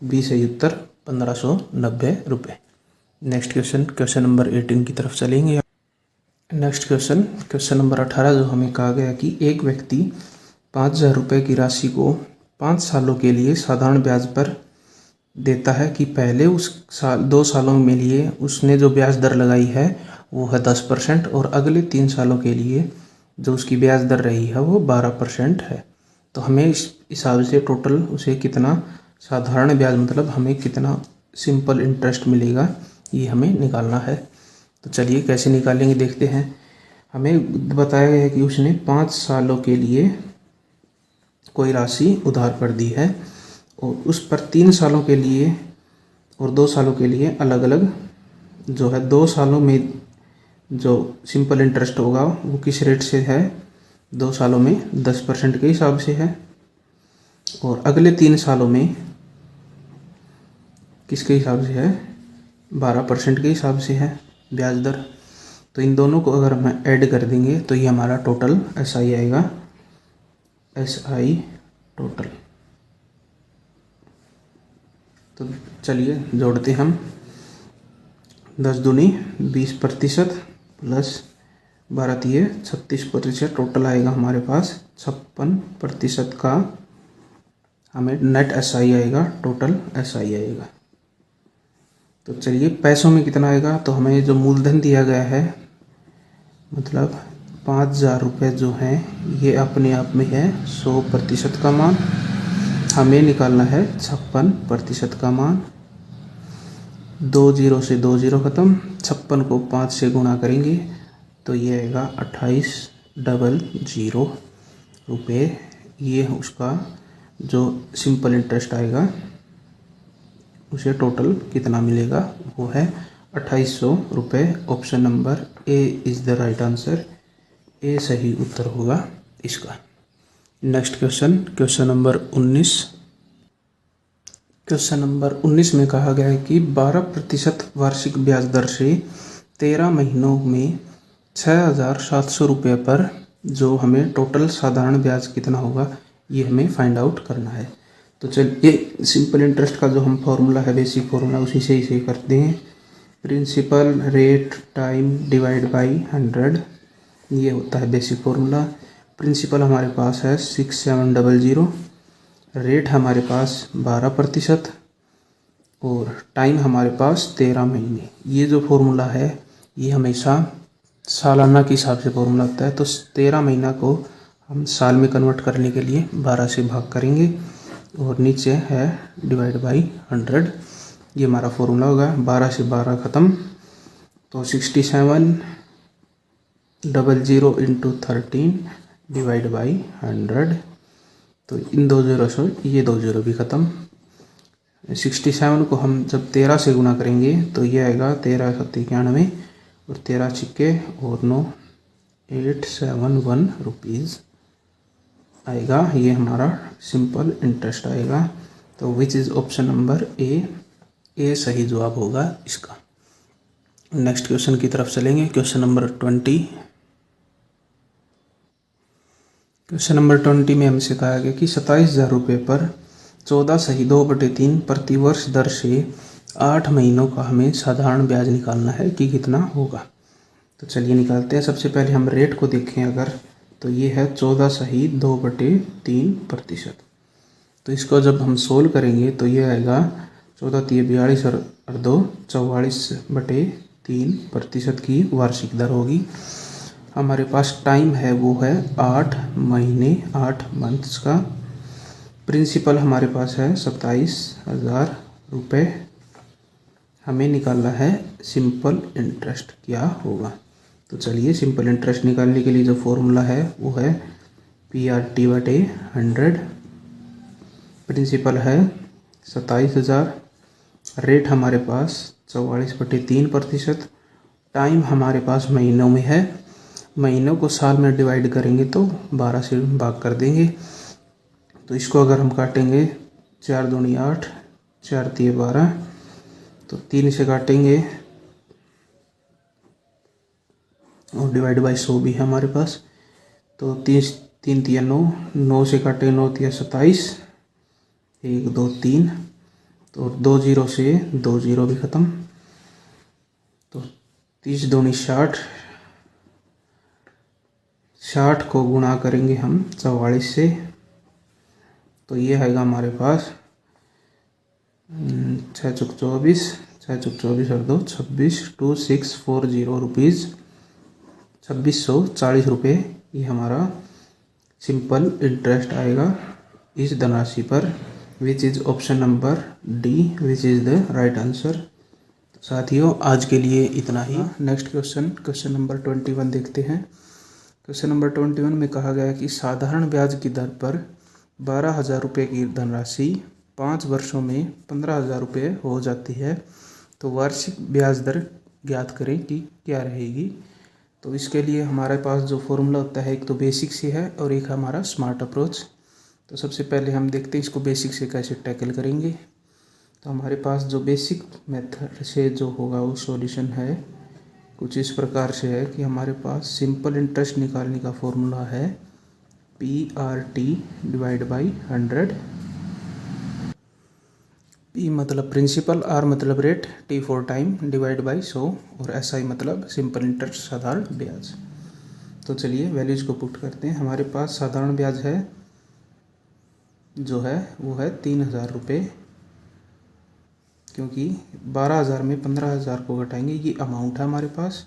बी सही उत्तर 1,590 रुपये। नेक्स्ट क्वेश्चन नंबर 18 की तरफ चलेंगे। नेक्स्ट क्वेश्चन नंबर 18 जो हमें कहा गया कि एक व्यक्ति 5,000 रुपये की राशि को 5 सालों के लिए साधारण ब्याज पर देता है कि पहले उस साल 2 सालों में लिए उसने जो ब्याज दर लगाई है वो है 10% और अगले 3 सालों के लिए जो उसकी ब्याज दर रही है वो 12% है। तो हमें इस हिसाब से टोटल उसे कितना साधारण ब्याज, मतलब हमें कितना सिंपल इंटरेस्ट मिलेगा, ये हमें निकालना है। तो चलिए कैसे निकालेंगे देखते हैं। हमें बताया गया है कि उसने 5 सालों के लिए कोई राशि उधार पर दी है और उस पर 3 सालों के लिए और 2 सालों के लिए अलग अलग जो है 2 सालों में जो सिंपल इंटरेस्ट होगा वो किस रेट से है, 2 सालों में 10% के हिसाब से है और अगले 3 सालों में किसके हिसाब से है, 12% के हिसाब से है ब्याज दर। तो इन दोनों को अगर हम ऐड कर देंगे तो ये हमारा टोटल SI आएगा, SI टोटल। तो चलिए जोड़ते हम, 10 दूनी 20% प्लस 12 तिये 36%, टोटल आएगा हमारे पास 56% का हमें नेट SI आएगा, टोटल SI आएगा। तो चलिए पैसों में कितना आएगा, तो हमें जो मूलधन दिया गया है मतलब 5,000 रुपये जो हैं ये अपने आप में है 100% का मान, हमें निकालना है 56% का मान। 2 जीरो से 2 जीरो ख़त्म, 56 को 5 से गुणा करेंगे तो ये आएगा 2800 रुपये। ये उसका जो सिंपल इंटरेस्ट आएगा उसे टोटल कितना मिलेगा, वो है 2800 रुपये। Option number A is the right answer, A सही उत्तर होगा इसका। Next question, question number 19। Question number 19 में कहा गया है कि 12% वार्षिक ब्याज दर से 13 महीनों में 6,700 रुपये पर जो हमें टोटल साधारण ब्याज कितना होगा ये हमें फाइंड आउट करना है। तो चलिए सिंपल इंटरेस्ट का जो हम फॉर्मूला है, बेसिक फॉर्मूला, उसी से इसे करते हैं। Principal rate time divide by 100, ये होता है बेसिक फॉर्मूला। प्रिंसिपल हमारे पास है 6700, रेट हमारे पास 12% और टाइम हमारे पास 13 महीने। ये जो फॉर्मूला है ये हमेशा सालाना के हिसाब से फॉर्मूला होता है। तो 13 महीना को हम साल में कन्वर्ट करने के लिए 12 से भाग करेंगे और नीचे है डिवाइड बाई 100, ये हमारा फॉर्मूला होगा। 12 से 12 ख़त्म तो 6700 इंटू 13 डिवाइड बाई 100, तो इन 2 जीरो से ये 2 जीरो भी ख़त्म। 67 को हम जब 13 से गुना करेंगे तो ये आएगा 1391 और 13 छिक्के और 9 871 रुपीज़ आएगा। ये हमारा सिंपल इंटरेस्ट आएगा। तो विच इज़ ऑप्शन नंबर ए सही जवाब होगा इसका। नेक्स्ट क्वेश्चन की तरफ चलेंगे, क्वेश्चन नंबर 20। क्वेश्चन नंबर 20 में हमसे कहा गया कि 27,000 रुपये पर 14/2/3 प्रतिवर्ष दर से 8 महीनों का हमें साधारण ब्याज निकालना है कि कितना होगा। तो चलिए निकालते हैं। सबसे पहले हम रेट को देखें अगर, तो ये है 14/2/3%। तो इसको जब हम सोल्व करेंगे तो ये आएगा 14 × 42 और 2 44/3% की वार्षिक दर होगी। हमारे पास टाइम है वो है 8 महीने, 8 मंथ्स का। प्रिंसिपल हमारे पास है 27,000 रुपये। हमें निकालना है सिंपल इंटरेस्ट क्या होगा। तो चलिए सिंपल इंटरेस्ट निकालने के लिए जो फॉर्मूला है वो है PRT/100। प्रिंसिपल है 27,000, रेट हमारे पास 44/3%, टाइम हमारे पास महीनों में है, महीनों को साल में डिवाइड करेंगे तो 12 से भाग कर देंगे। तो इसको अगर हम काटेंगे 4 दूनी 8, 4 तिये 12, तो 3 से काटेंगे और डिवाइड बाई 100 भी है हमारे पास। तो 3 तिया 9, 9 से काटे 9 तिया 27, 1 2 3, तो 2 जीरो से 2 जीरो भी ख़त्म। तो 30 दूनी 60, 60 को गुणा करेंगे हम 44 से, तो ये आएगा हमारे पास 6 चौक 24, 6 चौक 24 और 2 26, 2640 रुपीज़, 2640 रुपये। ये हमारा सिंपल इंटरेस्ट आएगा इस धनराशि पर, विच is option number D, which is the right answer. साथियों आज के लिए इतना ही। नेक्स्ट क्वेश्चन, क्वेश्चन नंबर 21 देखते हैं। क्वेश्चन नंबर 21 में कहा गया कि साधारण ब्याज की दर पर 12,000 रुपये की धनराशि 5 वर्षों में 15,000 रुपये हो जाती है, तो वार्षिक ब्याज दर ज्ञात करें कि क्या रहेगी। तो इसके लिए हमारे पास जो फॉर्मूला होता है, एक तो बेसिक से है और एक हमारा स्मार्ट अप्रोच। तो सबसे पहले हम देखते हैं इसको बेसिक से कैसे टैकल करेंगे। तो हमारे पास जो बेसिक मेथड से जो होगा वो सॉल्यूशन है कुछ इस प्रकार से है कि हमारे पास सिंपल इंटरेस्ट निकालने का फॉर्मूला है PRT डिवाइड बाई 100। P मतलब प्रिंसिपल, R मतलब rate, T for time, divide by 100 और SI मतलब सिंपल इंटरेस्ट साधारण ब्याज। तो चलिए वैल्यूज को पुट करते हैं। हमारे पास साधारण ब्याज है जो है वो है 3,000 रुपये, क्योंकि 12,000 में 15,000 को घटाएंगे, ये अमाउंट है हमारे पास।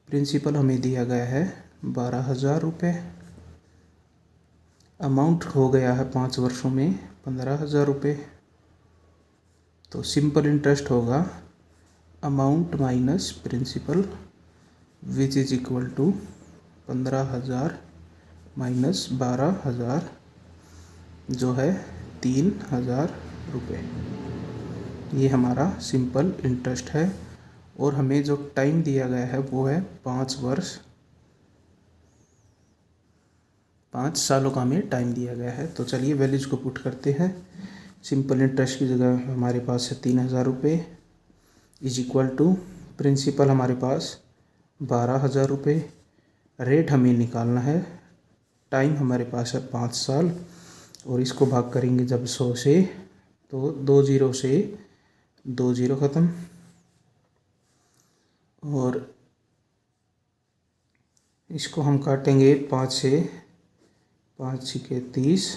प्रिंसिपल हमें दिया गया है 12,000 रुपये, अमाउंट हो गया है 5 वर्षों में 15,000 रुपये। तो सिंपल इंटरेस्ट होगा amount minus principal which is equal to 15,000 minus 12,000 जो है 3,000 रुपये। ये हमारा सिंपल इंटरेस्ट है और हमें जो टाइम दिया गया है वो है 5 वर्ष, 5 सालों का हमें टाइम दिया गया है। तो चलिए वैल्यूज को पुट करते हैं। सिंपल इंटरेस्ट की जगह हमारे पास है 3,000 रुपये इज इक्वल टू प्रिंसिपल हमारे पास 12,000 रुपये, रेट हमें निकालना है, टाइम हमारे पास है 5 साल और इसको भाग करेंगे जब 100 से, तो 2 जीरो से 2 जीरो ख़त्म और इसको हम काटेंगे 5 से, 5 छिके 30,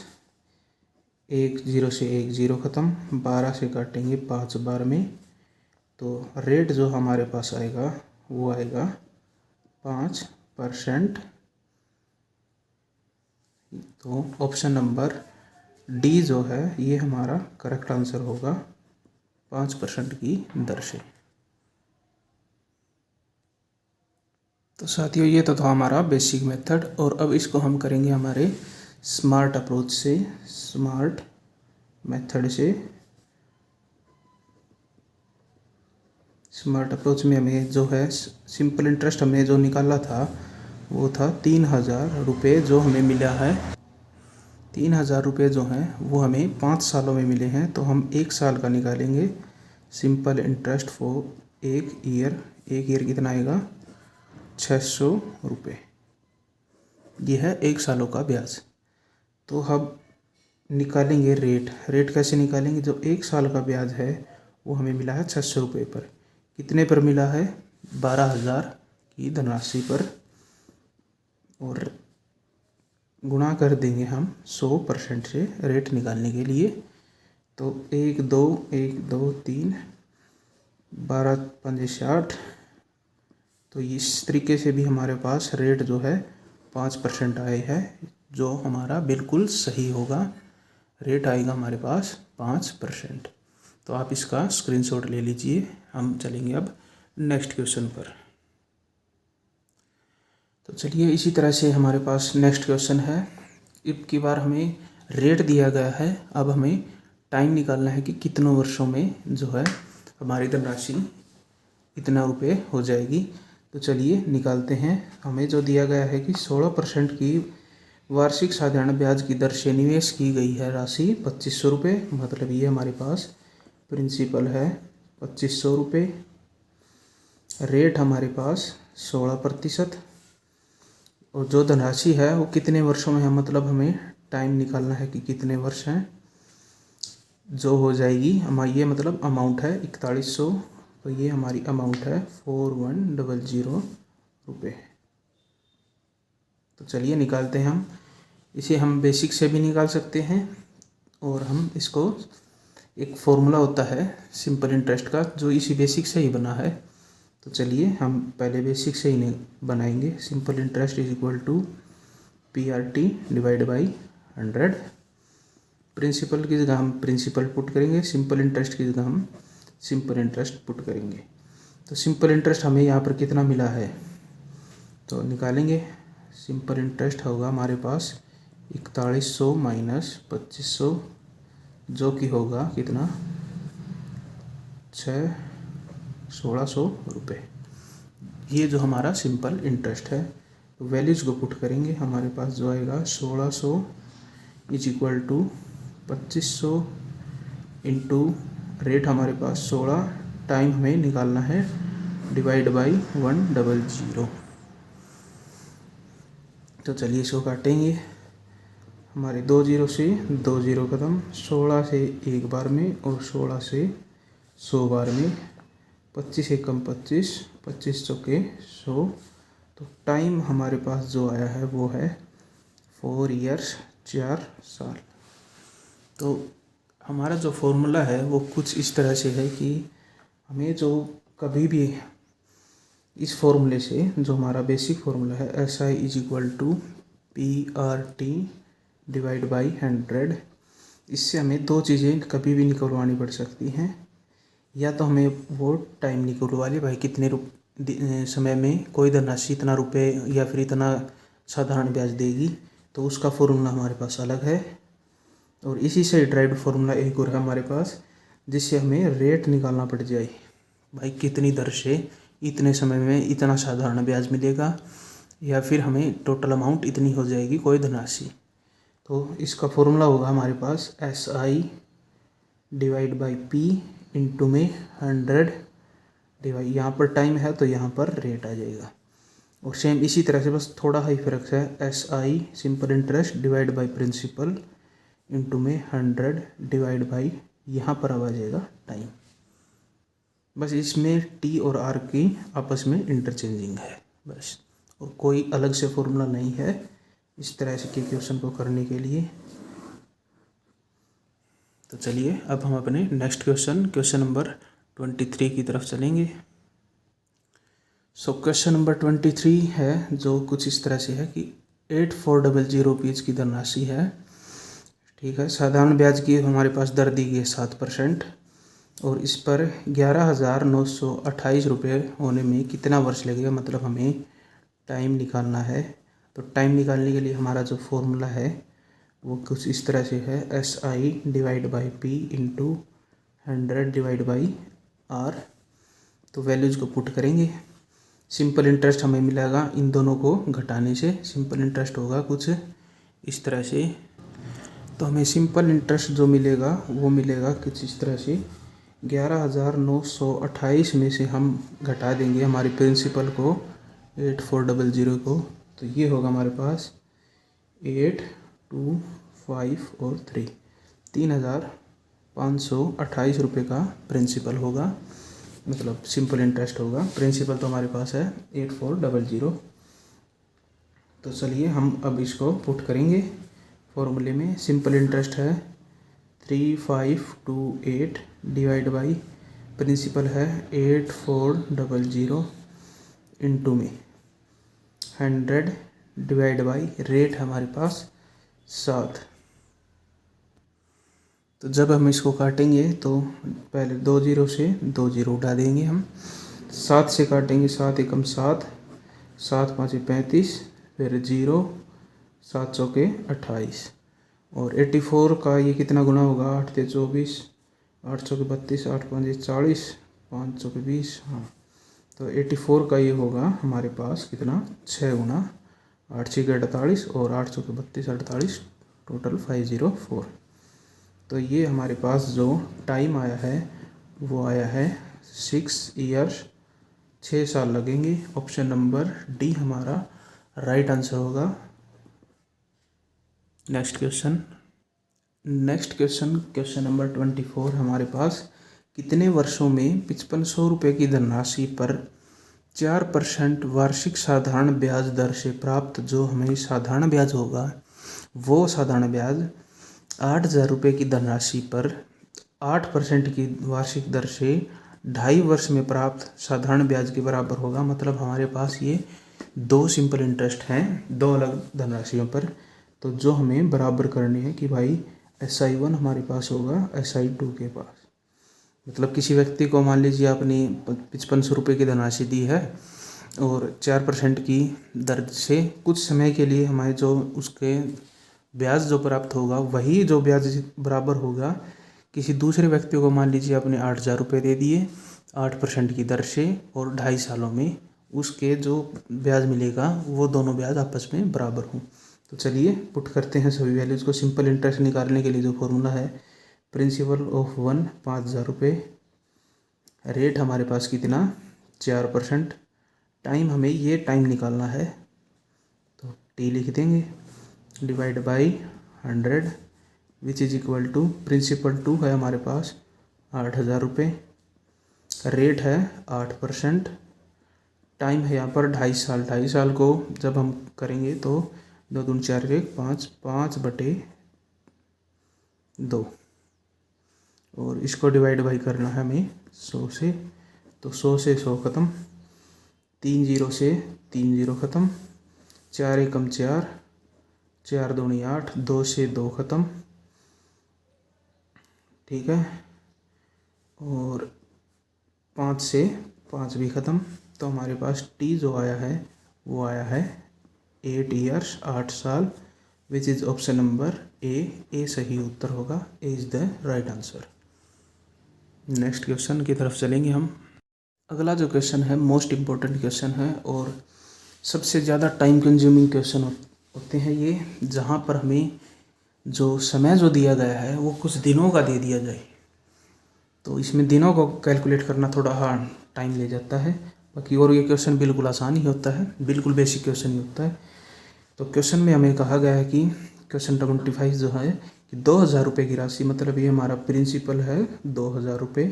1 जीरो से 1 जीरो ख़त्म, 12 से काटेंगे 5 बार में, तो रेट जो हमारे पास आएगा वो आएगा 5%। तो ऑप्शन नंबर डी जो है ये हमारा करेक्ट आंसर होगा 5% की दर से। तो साथियों ये तो था हमारा बेसिक मेथड और अब इसको हम करेंगे हमारे स्मार्ट अप्रोच से, स्मार्ट मेथड से। स्मार्ट अप्रोच में हमें जो है सिंपल इंटरेस्ट हमें जो निकाला था वो था 3,000 रुपये जो हमें मिला है। 3,000 रुपये जो हैं वो हमें 5 सालों में मिले हैं, तो हम 1 साल का निकालेंगे simple interest for 1 year. 1 year कितना आएगा 600 रुपये, ये है 1 सालों का ब्याज। तो हम निकालेंगे रेट। रेट कैसे निकालेंगे, जो 1 साल का ब्याज है वो हमें मिला है 600 रुपये पर, कितने पर मिला है 12,000 की धनराशि पर, और गुणा कर देंगे हम 100% से रेट निकालने के लिए। तो 1 2 1 2 3 12 5 60, तो इस तरीके से भी हमारे पास रेट जो है 5% आए है, जो हमारा बिल्कुल सही होगा। रेट आएगा हमारे पास 5%। तो आप इसका स्क्रीनशॉट ले लीजिए। हम चलेंगे अब नेक्स्ट क्वेश्चन पर। तो चलिए इसी तरह से हमारे पास नेक्स्ट क्वेश्चन है। अब की बार हमें रेट दिया गया है, अब हमें टाइम निकालना है कि कितनों वर्षों में जो है हमारी धनराशि कितना रुपये हो जाएगी। तो चलिए निकालते हैं। हमें जो दिया गया है कि 16% की वार्षिक साधारण ब्याज की दर से निवेश की गई है राशि 2,500 रुपये, मतलब ये हमारे पास प्रिंसिपल है 2,500 रुपये, रेट हमारे पास 16%, और जो धनराशि है वो कितने वर्षों में है, मतलब हमें टाइम निकालना है कि कितने वर्ष हैं, जो हो जाएगी हमारी, ये मतलब अमाउंट है 4,100, तो ये हमारी अमाउंट है 4,100 रुपये। तो चलिए निकालते हैं हम। इसे हम बेसिक से भी निकाल सकते हैं और हम इसको, एक फॉर्मूला होता है सिंपल इंटरेस्ट का जो इसी बेसिक से ही बना है। तो चलिए हम पहले बेसिक से ही बनाएंगे। Simple interest is equal to PRT divide by 100। Principal की जगह हम प्रिंसिपल पुट करेंगे, सिंपल इंटरेस्ट की जगह हम सिंपल इंटरेस्ट पुट करेंगे। तो सिंपल इंटरेस्ट हमें यहाँ पर कितना मिला है तो निकालेंगे। सिंपल इंटरेस्ट होगा हमारे पास 4100 माइनस 2500 जो कि होगा कितना 1600 रुपये। ये जो हमारा सिंपल इंटरेस्ट है। तो वैल्यूज़ को पुट करेंगे, हमारे पास जो आएगा 1600 is equal to 2500 into rate हमारे पास 16 टाइम हमें निकालना है डिवाइड बाई 100। तो चलिए इसको काटेंगे। हमारे 2 जीरो से 2 जीरो खत्म, 16 से एक बार में और 16 से 100 बार में, 25 एकम 25, 25 चौके 100। तो टाइम हमारे पास जो आया है वो है 4 ईयर्स, 4 साल। तो हमारा जो फॉर्मूला है वो कुछ इस तरह से है कि हमें जो कभी भी इस फॉर्मूले से जो हमारा बेसिक फॉर्मूला है SI is equal to PRT divide by 100, इससे हमें दो चीज़ें कभी भी निकलवानी पड़ सकती हैं। या तो हमें वो टाइम निकलवा ली भाई कितने समय में कोई धनराशि इतना रुपए या फिर इतना साधारण ब्याज देगी, तो उसका फॉर्मूला हमारे पास अलग है। और इसी से ड्राइव्ड फॉर्मूला एक और है हमारे पास, जिससे हमें रेट निकालना पड़ जाए भाई कितनी दर से इतने समय में इतना साधारण ब्याज मिलेगा, या फिर हमें टोटल अमाउंट इतनी हो जाएगी कोई धनराशि। तो इसका फॉर्मूला होगा हमारे पास SI divide by P into में 100 डिवाइड, यहाँ पर टाइम है तो यहाँ पर रेट आ जाएगा। और सेम इसी तरह से बस थोड़ा ही फर्क है, SI simple interest divide by principal into में 100 डिवाइड बाई यहाँ पर अब आ जाएगा टाइम। बस इसमें T और R की आपस में इंटरचेंजिंग है बस, और कोई अलग से फॉर्मूला नहीं है इस तरह से के क्वेश्चन को करने के लिए। तो चलिए अब हम अपने नेक्स्ट क्वेश्चन नंबर 23 की तरफ चलेंगे। सो क्वेश्चन नंबर 23 है जो कुछ इस तरह से है कि 8400 रुपीज़ की धनराशि है, ठीक है। साधारण ब्याज की हमारे पास दर दी गई है 7% और इस पर 11,928 रुपये होने में कितना वर्ष लगेगा, मतलब हमें टाइम निकालना है। तो टाइम निकालने के लिए हमारा जो फॉर्मूला है वो कुछ इस तरह से है, SI divide by P into 100 divide by R। तो वैल्यूज़ को पुट करेंगे। सिंपल इंटरेस्ट हमें मिलेगा इन दोनों को घटाने से, सिंपल इंटरेस्ट होगा कुछ इस तरह से। तो हमें सिंपल इंटरेस्ट जो मिलेगा वो मिलेगा कुछ इस तरह से, 11,928 में से हम घटा देंगे हमारी प्रिंसिपल को 8400 को, तो ये होगा हमारे पास 8, 2, 5 और 3, 3,528 रुपये का प्रिंसिपल होगा, मतलब सिंपल इंटरेस्ट होगा। प्रिंसिपल तो हमारे पास है 8400। तो चलिए हम अब इसको पुट करेंगे फॉर्मूले में। सिंपल इंटरेस्ट है 3528 डिवाइड बाई प्रिंसिपल है 8400 इंटू में 100 डिवाइड बाई रेट हमारे पास 7। तो जब हम इसको काटेंगे तो पहले 2 जीरो से 2 जीरो उठा देंगे हम, 7 से काटेंगे, 7 एकम 7, 7 पाँच 35, फिर 0, 7 चौके 28 और 84 का ये कितना गुना होगा, 8 ते 24, 8 चौके 32, 8 पाँच 40, 5 चौके 20। हाँ, तो 84 का ये होगा हमारे पास कितना 6 गुना 8 छः 48 और 8 चौके 32, 48, टोटल 504। तो ये हमारे पास जो टाइम आया है वो आया है 6 ईयर्स, 6 साल लगेंगे। ऑप्शन नंबर डी हमारा राइट आंसर होगा। नेक्स्ट क्वेश्चन नंबर 24 हमारे पास, कितने वर्षों में 5500 रुपये की धनराशि पर 4% वार्षिक साधारण ब्याज दर से प्राप्त जो हमें साधारण ब्याज होगा, वो साधारण ब्याज 8,000 रुपये की धनराशि पर 8% की वार्षिक दर से 2.5 वर्ष में प्राप्त साधारण ब्याज के बराबर होगा। मतलब हमारे पास ये दो सिंपल इंटरेस्ट हैं, दो अलग धनराशियों पर, तो जो हमें बराबर करनी है कि भाई SI1 हमारे पास होगा SI2 के पास। मतलब किसी व्यक्ति को मान लीजिए आपने 5500 रुपये की धनराशि दी है और 4% की दर से कुछ समय के लिए हमारे जो उसके ब्याज जो प्राप्त होगा वही जो ब्याज बराबर होगा किसी दूसरे व्यक्ति को, मान लीजिए आपने 8,000 रुपये दे दिए 8% की दर से, और 2.5 सालों में उसके जो ब्याज मिलेगा वो दोनों ब्याज आपस में बराबर हों। तो चलिए पुट करते हैं सभी वैल्यूज़ को। सिंपल इंटरेस्ट निकालने के लिए जो फॉर्मूला है, प्रिंसिपल ऑफ 1 5,000 रुपये, रेट हमारे पास कितना 4%, टाइम हमें ये टाइम निकालना है तो टी लिख देंगे, divide by 100 which is equal to principal 2 है हमारे पास 8,000 रुपये, रेट है 8%, टाइम है यहाँ पर 2.5 साल। 2.5 साल को जब हम करेंगे तो 2 दूनी 4 1 5 5/2, और इसको डिवाइड बाई करना है हमें 100 से, तो 100 से 100 ख़त्म, 3 0 से 3 0 ख़त्म, 4 एकम 4, 4 दूनी 8, 2 से 2 ख़त्म, ठीक है, और 5 से 5 भी ख़त्म। तो हमारे पास टी जो आया है वो आया है 8 ईयर्स 8 साल, विच इज़ ऑप्शन नंबर ए सही उत्तर होगा, ए is the right answer. Next question की तरफ चलेंगे हम। अगला जो क्वेश्चन है मोस्ट इम्पोर्टेंट क्वेश्चन है और सबसे ज़्यादा टाइम कंज्यूमिंग क्वेश्चन होते हैं ये, जहाँ पर हमें जो समय जो दिया गया है वो कुछ दिनों का दे दिया जाए, तो इसमें दिनों को कैलकुलेट करना थोड़ा हार्ड टाइम ले जाता है। बाकी और ये क्वेश्चन बिल्कुल आसान ही होता है, बिल्कुल बेसिक क्वेश्चन ही होता है। तो क्वेश्चन में हमें कहा गया है कि क्वेश्चन 25 जो है कि 2,000 रुपये की राशि, मतलब ये हमारा प्रिंसिपल है 2,000 रुपये,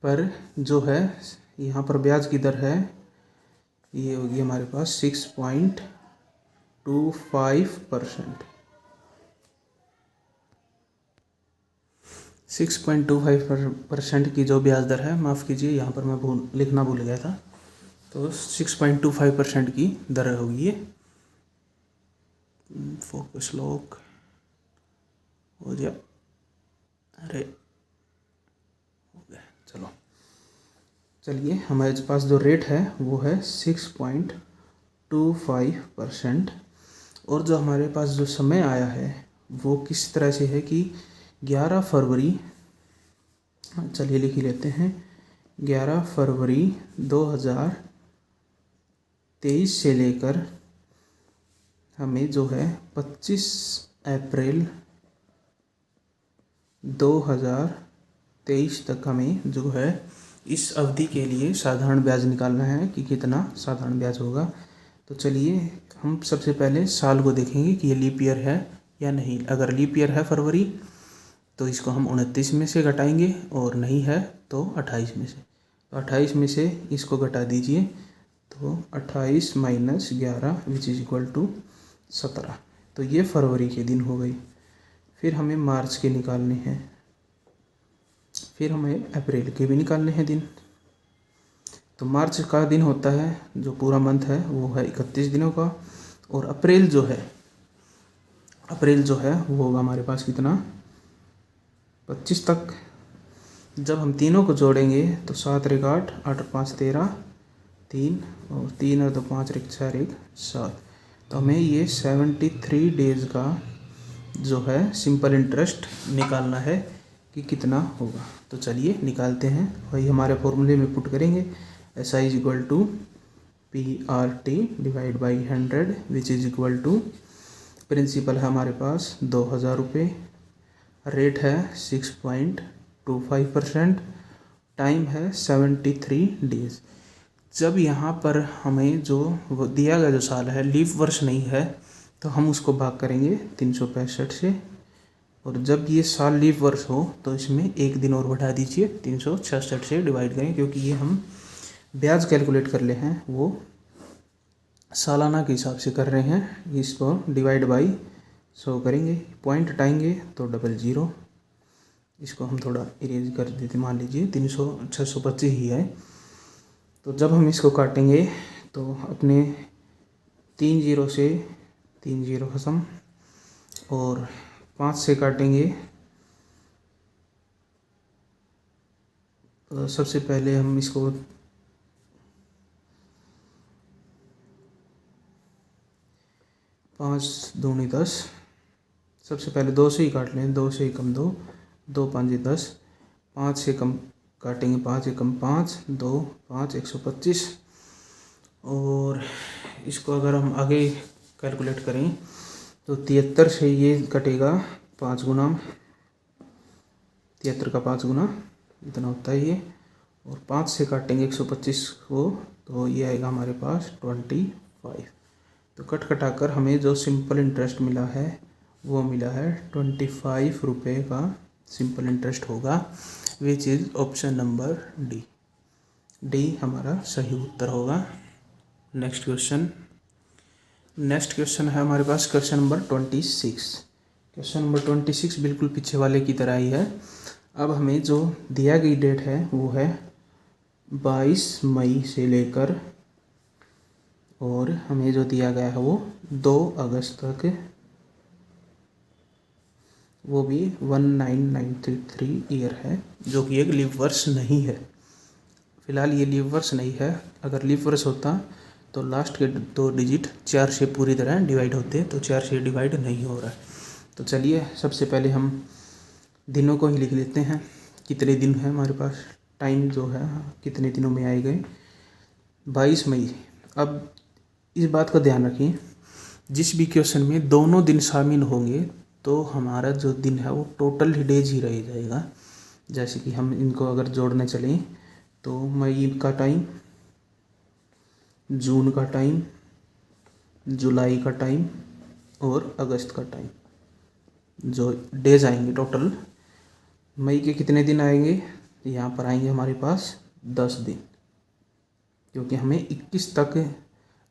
पर जो है यहाँ पर ब्याज की दर है ये होगी हमारे पास 6.25%। 6.25% की जो ब्याज दर है, माफ़ कीजिए यहाँ पर मैं लिखना भूल गया था, तो 6.25% की दर होगी ये। फोकस लॉक हो गया, अरे हो गया, चलो चलिए, हमारे पास जो रेट है वो है 6.25%, और जो हमारे पास जो समय आया है वो किस तरह से है कि 11 फरवरी, चलिए लिख ही लेते हैं, 11 फरवरी 2023 से लेकर हमें जो है 25 अप्रैल 2023 तक हमें जो है इस अवधि के लिए साधारण ब्याज निकालना है कि कितना साधारण ब्याज होगा। तो चलिए हम सबसे पहले साल को देखेंगे कि ये लीप ईयर है या नहीं। अगर लीप ईयर है फरवरी तो इसको हम 29 में से घटाएंगे, और नहीं है तो 28 में से। तो 28 में से इसको घटा दीजिए, तो 28 minus 11 which is equal to 17। तो ये फरवरी के दिन हो गई। फिर हमें मार्च के निकालने हैं, फिर हमें अप्रैल के भी निकालने हैं दिन। तो मार्च का दिन होता है जो पूरा मंथ है वो है 31 दिनों का, और अप्रैल जो है वो होगा हमारे पास कितना 25 तक। जब हम तीनों को जोड़ेंगे तो 7 रेख 8, 8 और 5 13, 3 और 3 और 2 5 रेख 6 रेख 7। तो हमें ये 73 डेज का जो है सिंपल इंटरेस्ट निकालना है कि कितना होगा। तो चलिए निकालते हैं, वही हमारे फॉर्मूले में पुट करेंगे, SI is equal to PRT divide by 100 which is equal to principal है हमारे पास 2,000 रुपये, रेट है 6.25%, टाइम है 73 डेज। जब यहाँ पर हमें जो वो दिया गया जो साल है लीप वर्ष नहीं है, तो हम उसको भाग करेंगे 365 से, और जब ये साल लीप वर्ष हो तो इसमें एक दिन और बढ़ा दीजिए, 366 से डिवाइड करें, क्योंकि ये हम ब्याज कैलकुलेट कर ले हैं वो सालाना के हिसाब से कर रहे हैं। इसको डिवाइड बाई 100 करेंगे, पॉइंट हटाएंगे तो 00, इसको हम थोड़ा इरेज कर देते, मान लीजिए 625 ही है। तो जब हम इसको काटेंगे तो अपने 3 0 से 3 0 खत्म, और 5 से काटेंगे तो सबसे पहले हम इसको 5 दूनी 10। सबसे पहले 2 से ही काट लें, 2 से ही कम 2, 2 5 10, 5 से कम काटेंगे, 5 से कम 5, 2 5 125। और इसको अगर हम आगे कैलकुलेट करें तो 73 से ये कटेगा 5 गुना, 73 का 5 गुना इतना होता है ये। और 5 से काटेंगे 125 को तो ये आएगा हमारे पास 25। तो कट कटाकर हमें जो सिंपल इंटरेस्ट मिला है वो मिला है 25 रुपये का सिंपल इंटरेस्ट होगा, विच is option number D. D हमारा सही उत्तर होगा। नेक्स्ट क्वेश्चन है हमारे पास क्वेश्चन नंबर 26। क्वेश्चन नंबर 26 बिल्कुल पीछे वाले की तरह ही है। अब हमें जो दिया गई डेट है वो है 22 मई से लेकर, और हमें जो दिया गया है वो 2 अगस्त तक, वो भी 1993 ईयर है, जो कि एक लीप वर्ष नहीं है। फिलहाल ये लीप वर्ष नहीं है। अगर लीप वर्ष होता तो लास्ट के 2 डिजिट 4 से पूरी तरह डिवाइड होते, तो 4 से डिवाइड नहीं हो रहा है। तो चलिए सबसे पहले हम दिनों को ही लिख लेते हैं, कितने दिन है हमारे पास, टाइम जो है कितने दिनों में आएंगे। 22 मई। अब इस बात का ध्यान रखिए, जिस भी क्वेश्चन में दोनों दिन शामिल होंगे तो हमारा जो दिन है वो टोटल डेज ही रह जाएगा। जैसे कि हम इनको अगर जोड़ने चलें तो मई का टाइम, जून का टाइम, जुलाई का टाइम और अगस्त का टाइम, जो डेज आएंगे टोटल। मई के कितने दिन आएंगे, यहाँ पर आएंगे हमारे पास 10 दिन, क्योंकि हमें 21 तक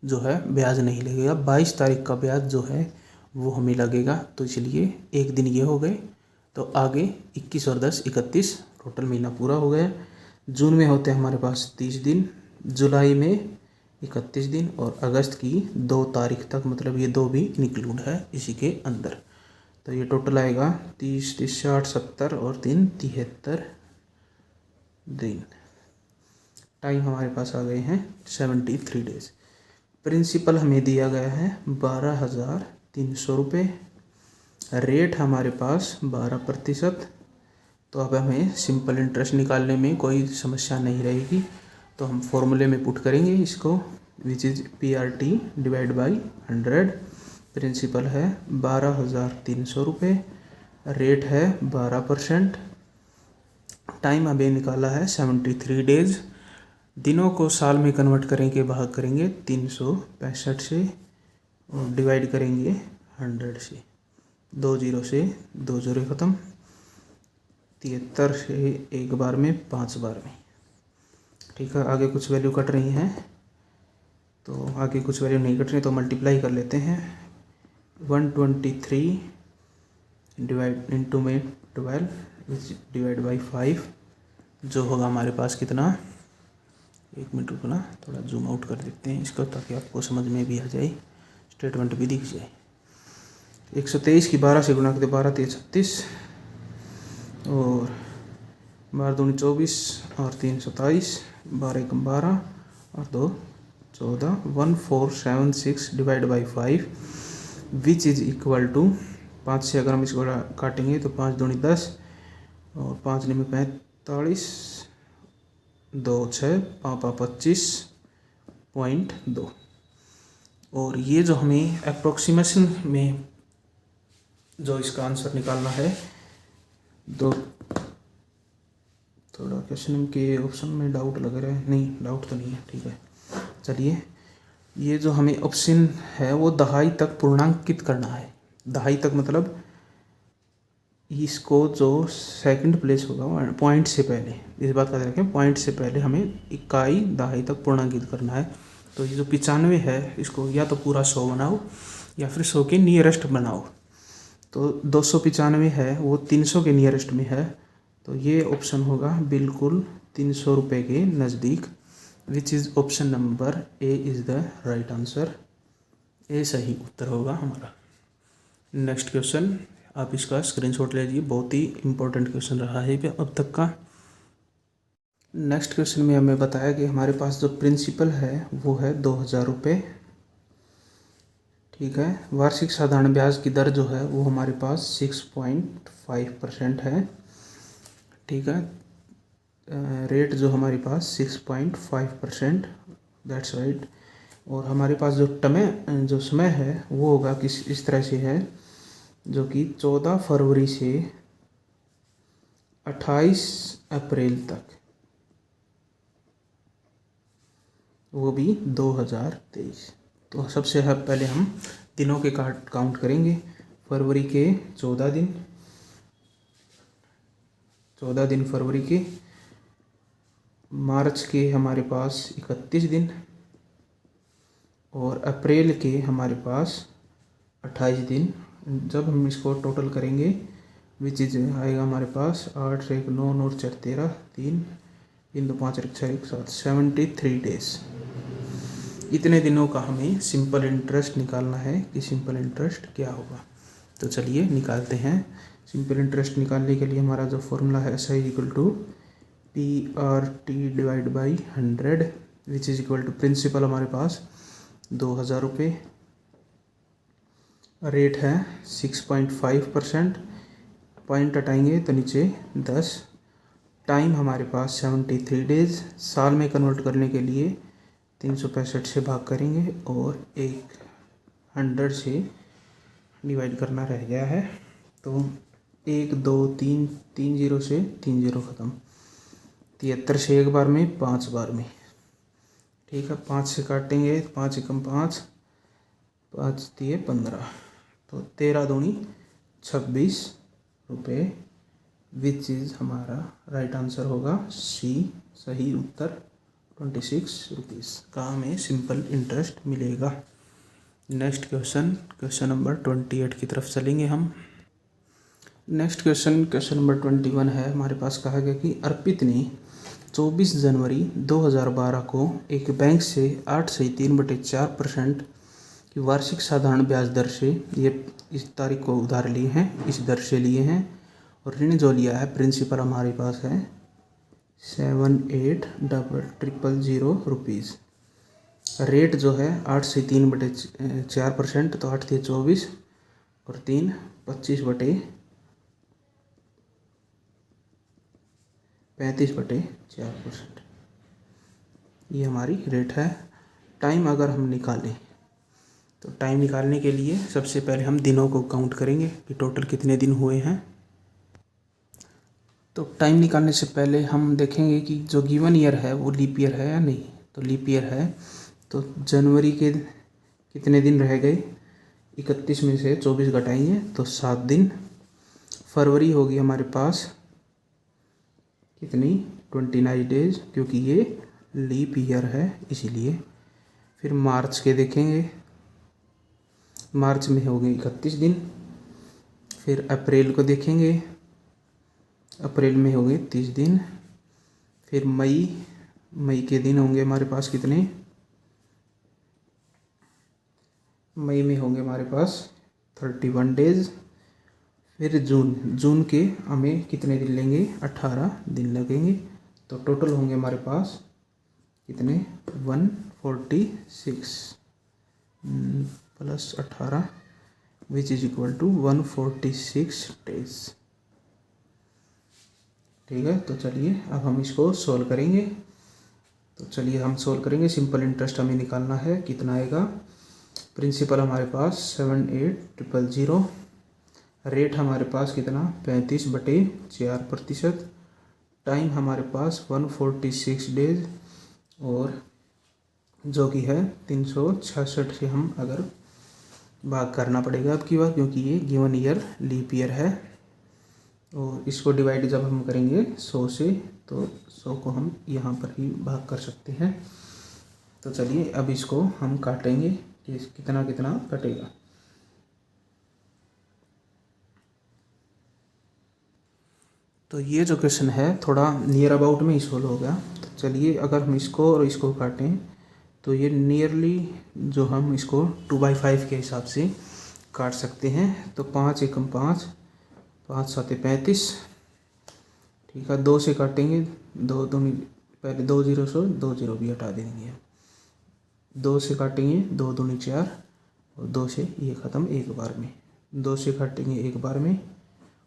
जो है ब्याज नहीं लगेगा। 22 तारीख का ब्याज जो है वो हमें लगेगा, तो इसलिए एक दिन ये हो गए। तो आगे 21 और 10 31, टोटल महीना पूरा हो गया। जून में होते हैं हमारे पास 30 दिन, जुलाई में 31 दिन, और अगस्त की 2 तारीख तक, मतलब ये 2 भी इंक्लूड है इसी के अंदर। तो ये टोटल आएगा 30 30 60 70 और 3 73 दिन। टाइम हमारे पास आ गए हैं 73 डेज। प्रिंसिपल हमें दिया गया है 12,300 रुपये। रेट हमारे पास 12%। तो अब हमें सिंपल इंटरेस्ट निकालने में कोई समस्या नहीं रहेगी, तो हम फॉर्मूले में पुट करेंगे इसको, which is PRT divide by 100। Principal है 12,300 रुपये, रेट है 12%, टाइम अभी निकाला है 73 डेज। दिनों को साल में कन्वर्ट करेंगे, भाग करेंगे 365 से और डिवाइड करेंगे 100 से। 2 जीरो से 2 जीरो ख़त्म, 73 से एक बार में 5 बार में। ठीक है, आगे कुछ वैल्यू कट रही हैं, तो आगे कुछ वैल्यू नहीं कट रही तो मल्टीप्लाई कर लेते हैं। 123 डिवाइड इंटू में 12 डिवाइड बाई 5, जो होगा हमारे पास कितना, 1 मिनट रुकना, थोड़ा जूम आउट कर देते हैं इसको ताकि आपको समझ में भी आ जाए, स्टेटमेंट भी दिख जाए। 123 की 12 से गुणा करते 12 3 36 और 12 दूनी 24 और 3 27, 12 एकम 12 और 2 14, 1476 divide by 5, which is equal to 5 से अगर हम इसको काटेंगे तो 5 दूनी 10 और 5 में 45, 2 6 5 25.2। और ये जो हमें अप्रोक्सीमेशन में जो इसका आंसर निकालना है, तो थोड़ा क्वेश्चन के ऑप्शन में डाउट लग रहा है, नहीं डाउट तो नहीं है, ठीक है। चलिए, ये जो हमें ऑप्शन है वो दहाई तक पूर्णांकित करना है। दहाई तक मतलब इसको जो सेकंड प्लेस होगा पॉइंट से पहले, इस बात का ध्यान रखें, पॉइंट से पहले हमें इकाई दहाई तक पूर्णांकित करना है। तो ये जो 95 है इसको या तो पूरा 100 बनाओ या फिर 100 के नियरेस्ट बनाओ। तो 295 है वो 300 के नियरेस्ट में है, तो ये ऑप्शन होगा बिल्कुल 300 रुपये के नज़दीक, which is option number A is the right answer. A सही उत्तर होगा हमारा। नेक्स्ट क्वेश्चन, आप इसका स्क्रीनशॉट ले लीजिए, बहुत ही इंपॉर्टेंट क्वेश्चन रहा है अब तक का। नेक्स्ट क्वेश्चन में हमें बताया कि हमारे पास जो प्रिंसिपल है वो है 2,000 रुपये। ठीक है। वार्षिक साधारण ब्याज की दर जो है वो हमारे पास 6.5% है। ठीक है। रेट जो हमारे पास 6.5%, दैट्स राइट। और हमारे पास जो समय है वो होगा इस तरह से है, जो कि 14 फरवरी से 28 अप्रैल तक, वो भी 2023। तो सबसे पहले हम दिनों के काउंट करेंगे। फरवरी के 14 दिन फरवरी के, मार्च के हमारे पास 31 दिन, और अप्रैल के हमारे पास 28 दिन। जब हम इसको टोटल करेंगे विच इज आएगा हमारे पास 8 से 1 9 9 4 13 3 3 2 5 1 6 1 7 73 डेज। इतने दिनों का हमें सिंपल इंटरेस्ट निकालना है कि सिंपल इंटरेस्ट क्या होगा। तो चलिए निकालते हैं। सिंपल इंटरेस्ट निकालने के लिए हमारा जो फॉर्मूला है SI equal to PRT divide by 100 which is equal to principal हमारे पास 2000 रुपये, रेट है 6.5%, पॉइंट हटाएंगे तो नीचे 10, टाइम हमारे पास 73 डेज, साल में कन्वर्ट करने के लिए 365 से भाग करेंगे और 100 से डिवाइड करना रह गया है। तो 1 2 3 3 0 से 3 0 ख़त्म, 73 से एक बार में 5 बार में। ठीक है, 5 से काटेंगे, 5 एकम 5, 5 दिए 15, तो 13 दूनी 26 रुपये, विच इज़ हमारा राइट आंसर होगा सी, सही उत्तर 26 रुपीज़ का हमें सिंपल इंटरेस्ट मिलेगा। नेक्स्ट क्वेश्चन नंबर 28 की तरफ चलेंगे हम। नेक्स्ट क्वेश्चन नंबर 21 है। हमारे पास कहा गया कि अर्पित ने 24 जनवरी 2012 को एक बैंक से 8 से 3/4% की वार्षिक साधारण ब्याज दर से, ये इस तारीख को उधार लिए हैं, इस दर से लिए हैं, और ऋण जो लिया है प्रिंसिपल हमारे पास है 78,000 रुपीज़। रेट जो है 8 से 3/4%, तो 8 × 24 और 3 25/4%, ये हमारी रेट है। टाइम अगर हम निकालें तो टाइम निकालने के लिए सबसे पहले हम दिनों को काउंट करेंगे कि टोटल कितने दिन हुए हैं। तो टाइम निकालने से पहले हम देखेंगे कि जो गिवन ईयर है वो लीप ईयर है या नहीं। तो लीप ईयर है, तो जनवरी के कितने दिन रह गए, 31 में से 24 घटाएंगे तो 7 दिन। फरवरी होगी हमारे पास कितनी, 29 डेज, क्योंकि ये लीप ईयर है इसीलिए। फिर मार्च के देखेंगे, मार्च में हो गए 31 दिन। फिर अप्रैल को देखेंगे, अप्रैल में हो गए 30 दिन। फिर मई के दिन होंगे हमारे पास कितने, मई में होंगे हमारे पास 31 डेज। फिर जून के हमें कितने दिन लेंगे, 18 दिन लगेंगे। तो टोटल होंगे हमारे पास कितने, 146 plus 18 which is equal to 146 days. ठीक है, तो चलिए अब हम इसको सोल्व करेंगे। तो चलिए हम सोल्व करेंगे। सिंपल इंटरेस्ट हमें निकालना है, कितना आएगा। प्रिंसिपल हमारे पास 78,000, रेट हमारे पास कितना 35/4%, टाइम हमारे पास 146 डेज, और जो कि है 366 से हम अगर भाग करना पड़ेगा अब की बार, क्योंकि ये गिवन ईयर लीप ईयर है। और इसको डिवाइड जब हम करेंगे 100 से, तो 100 को हम यहाँ पर ही भाग कर सकते हैं। तो चलिए अब इसको हम काटेंगे कि कितना कितना कटेगा। तो ये जो क्वेश्चन है थोड़ा नियर अबाउट में ही सोल्व होगा। तो चलिए अगर हम इसको और इसको काटें तो ये नियरली जो हम इसको 2/5 के हिसाब से काट सकते हैं। तो 5 एकम 5, 5 7 35। ठीक है, 2 से काटेंगे, 2 दूनी पहले 2 0 से 2 0 भी हटा देंगे। 2 से काटेंगे, 2 दूनी 4, और 2 से ये ख़त्म एक बार में, 2 से काटेंगे एक बार में।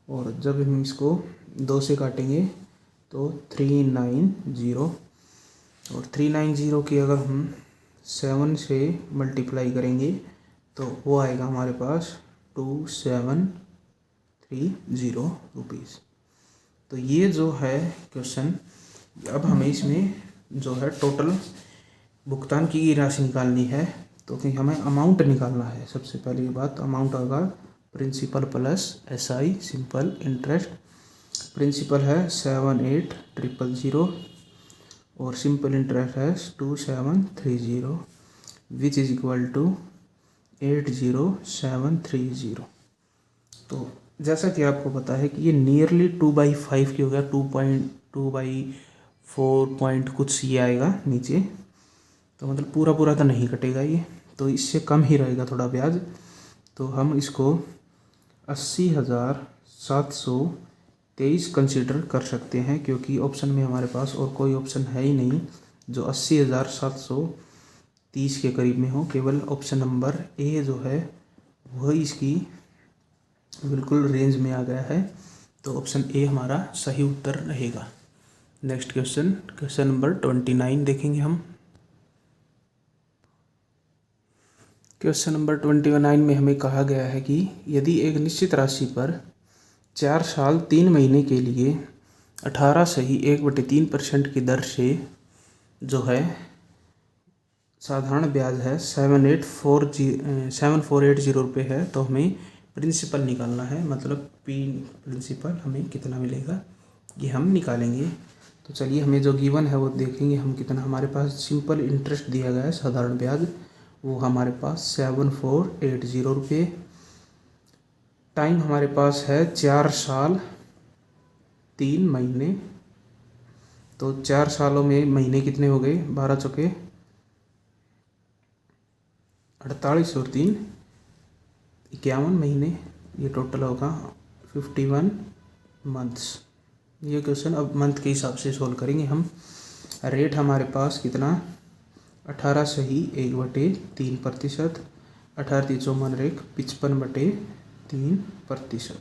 और जब हम इसको 2 से काटेंगे तो 390, और 390 की अगर हम 7 से मल्टीप्लाई करेंगे तो वो आएगा हमारे पास 2730 रुपीज़। तो ये जो है क्वेश्चन, अब हमें इसमें जो है टोटल भुगतान की राशि निकालनी है। तो कि हमें अमाउंट निकालना है। सबसे पहली बात अमाउंट होगा principal plus SI simple interest. Principal है 78000 और सिंपल इंटरेस्ट है 2730 विच इज इक्वल टू 80730। तो जैसा कि आपको पता है कि ये नियरली 2/5 की हो गया, 2.2/4 पॉइंट कुछ ये आएगा नीचे, तो मतलब पूरा पूरा तो नहीं कटेगा ये, तो इससे कम ही रहेगा थोड़ा ब्याज। तो हम इसको 80,723 कंसिडर कर सकते हैं, क्योंकि ऑप्शन में हमारे पास और कोई ऑप्शन है ही नहीं जो 80,730 के करीब में हो। केवल ऑप्शन नंबर ए जो है वही इसकी बिल्कुल रेंज में आ गया है। तो ऑप्शन ए हमारा सही उत्तर रहेगा। नेक्स्ट क्वेश्चन, क्वेश्चन नंबर 29 देखेंगे हम। क्वेश्चन नंबर 29 में हमें कहा गया है कि यदि एक निश्चित राशि पर 4 साल 3 महीने के लिए 18.1/3% की दर से जो है साधारण ब्याज है 7480 रुपये है, तो हमें प्रिंसिपल निकालना है। मतलब प्रिंसिपल हमें कितना मिलेगा ये हम निकालेंगे। तो चलिए हमें जो गिवन है वो देखेंगे हम कितना। हमारे पास सिंपल इंटरेस्ट दिया गया है साधारण ब्याज, वो हमारे पास 7480 रुपये। टाइम हमारे पास है 4 साल 3 महीने। तो 4 सालों में महीने कितने हो गए, 12 चौके 48 और 3 51 महीने, ये टोटल होगा 51 मंथ्स। ये क्वेश्चन अब मंथ के हिसाब से सोल्व करेंगे हम। रेट हमारे पास कितना 18/1/3%, 18×3=55/3%।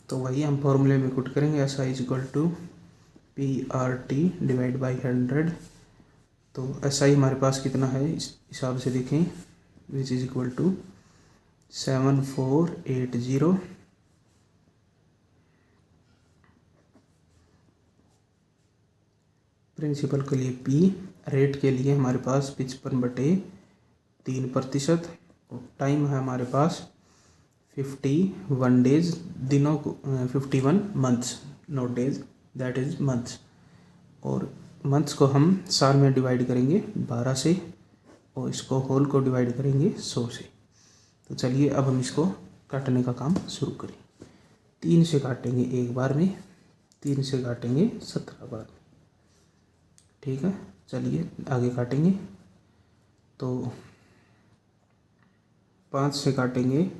तो वही हम फॉर्मूले में पुट करेंगे SI = PRT डिवाइड बाई 100। तो SI हमारे पास कितना है इस हिसाब से देखें, which is equal to 7480 principal के लिए P, रेट के लिए हमारे पास 55/3%, और टाइम है हमारे पास 51 डेज, दिनों को 51 months, not days, that is months. और मंथ्स को हम साल में डिवाइड करेंगे 12 से, और इसको होल को डिवाइड करेंगे 100 से। तो चलिए अब हम इसको काटने का काम शुरू करें। 3 से काटेंगे एक बार में, 3 से काटेंगे 17 बार में, ठीक है। चलिए आगे काटेंगे। तो 5 से काटेंगे,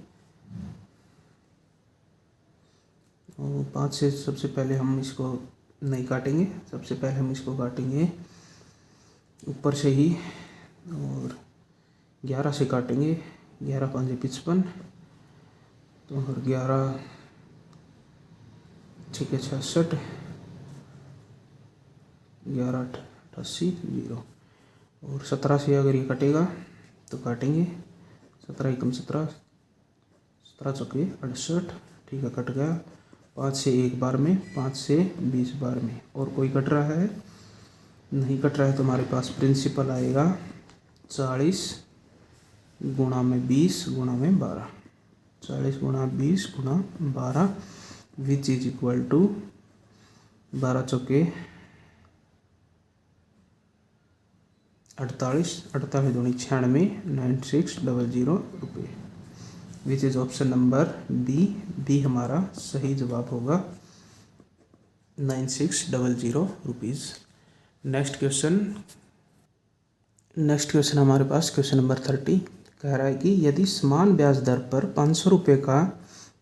और 5 से सबसे पहले हम इसको नहीं काटेंगे, सबसे पहले हम इसको काटेंगे ऊपर से ही, और 11 से काटेंगे, 11 × 5 = 55, तो और 11 6 × 66, 11 × 88 0। और 17 से अगर ये कटेगा तो काटेंगे 17 × 17, 17 चौके 68, ठीक है, कट गया। 5 से एक बार में, 5 से 20 बार में, और कोई कट रहा है नहीं कट रहा है, तो हमारे पास प्रिंसिपल आएगा 40 × 20 × 12, 40 × 20 × 12 विच इज इक्वल टू 12 चौके 48, 48 दूनी 96, 9600 रुपये, which is option number B हमारा सही जवाब होगा 9600 रुपीज़। नेक्स्ट क्वेश्चन हमारे पास क्वेश्चन नंबर 30 कह रहा है कि यदि समान ब्याज दर पर 500 रुपये का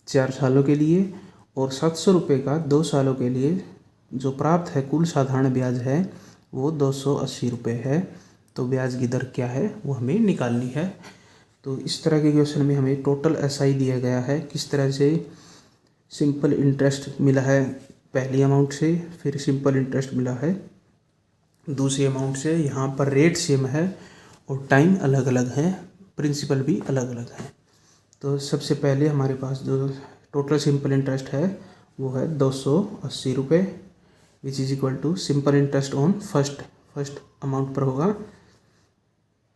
4 सालों के लिए और 700 रुपये का 2 सालों के लिए जो प्राप्त है कुल साधारण ब्याज है वो 280 रुपये है, तो ब्याज की दर क्या है वो हमें निकालनी है। तो इस तरह के क्वेश्चन में हमें टोटल एसआई दिया गया है, किस तरह से सिंपल इंटरेस्ट मिला है पहली अमाउंट से, फिर सिंपल इंटरेस्ट मिला है दूसरी अमाउंट से। यहाँ पर रेट सेम है और टाइम अलग अलग है, प्रिंसिपल भी अलग अलग है। तो सबसे पहले हमारे पास जो टोटल सिंपल इंटरेस्ट है वो है 280 रुपये, which is equal to simple interest on first amount पर होगा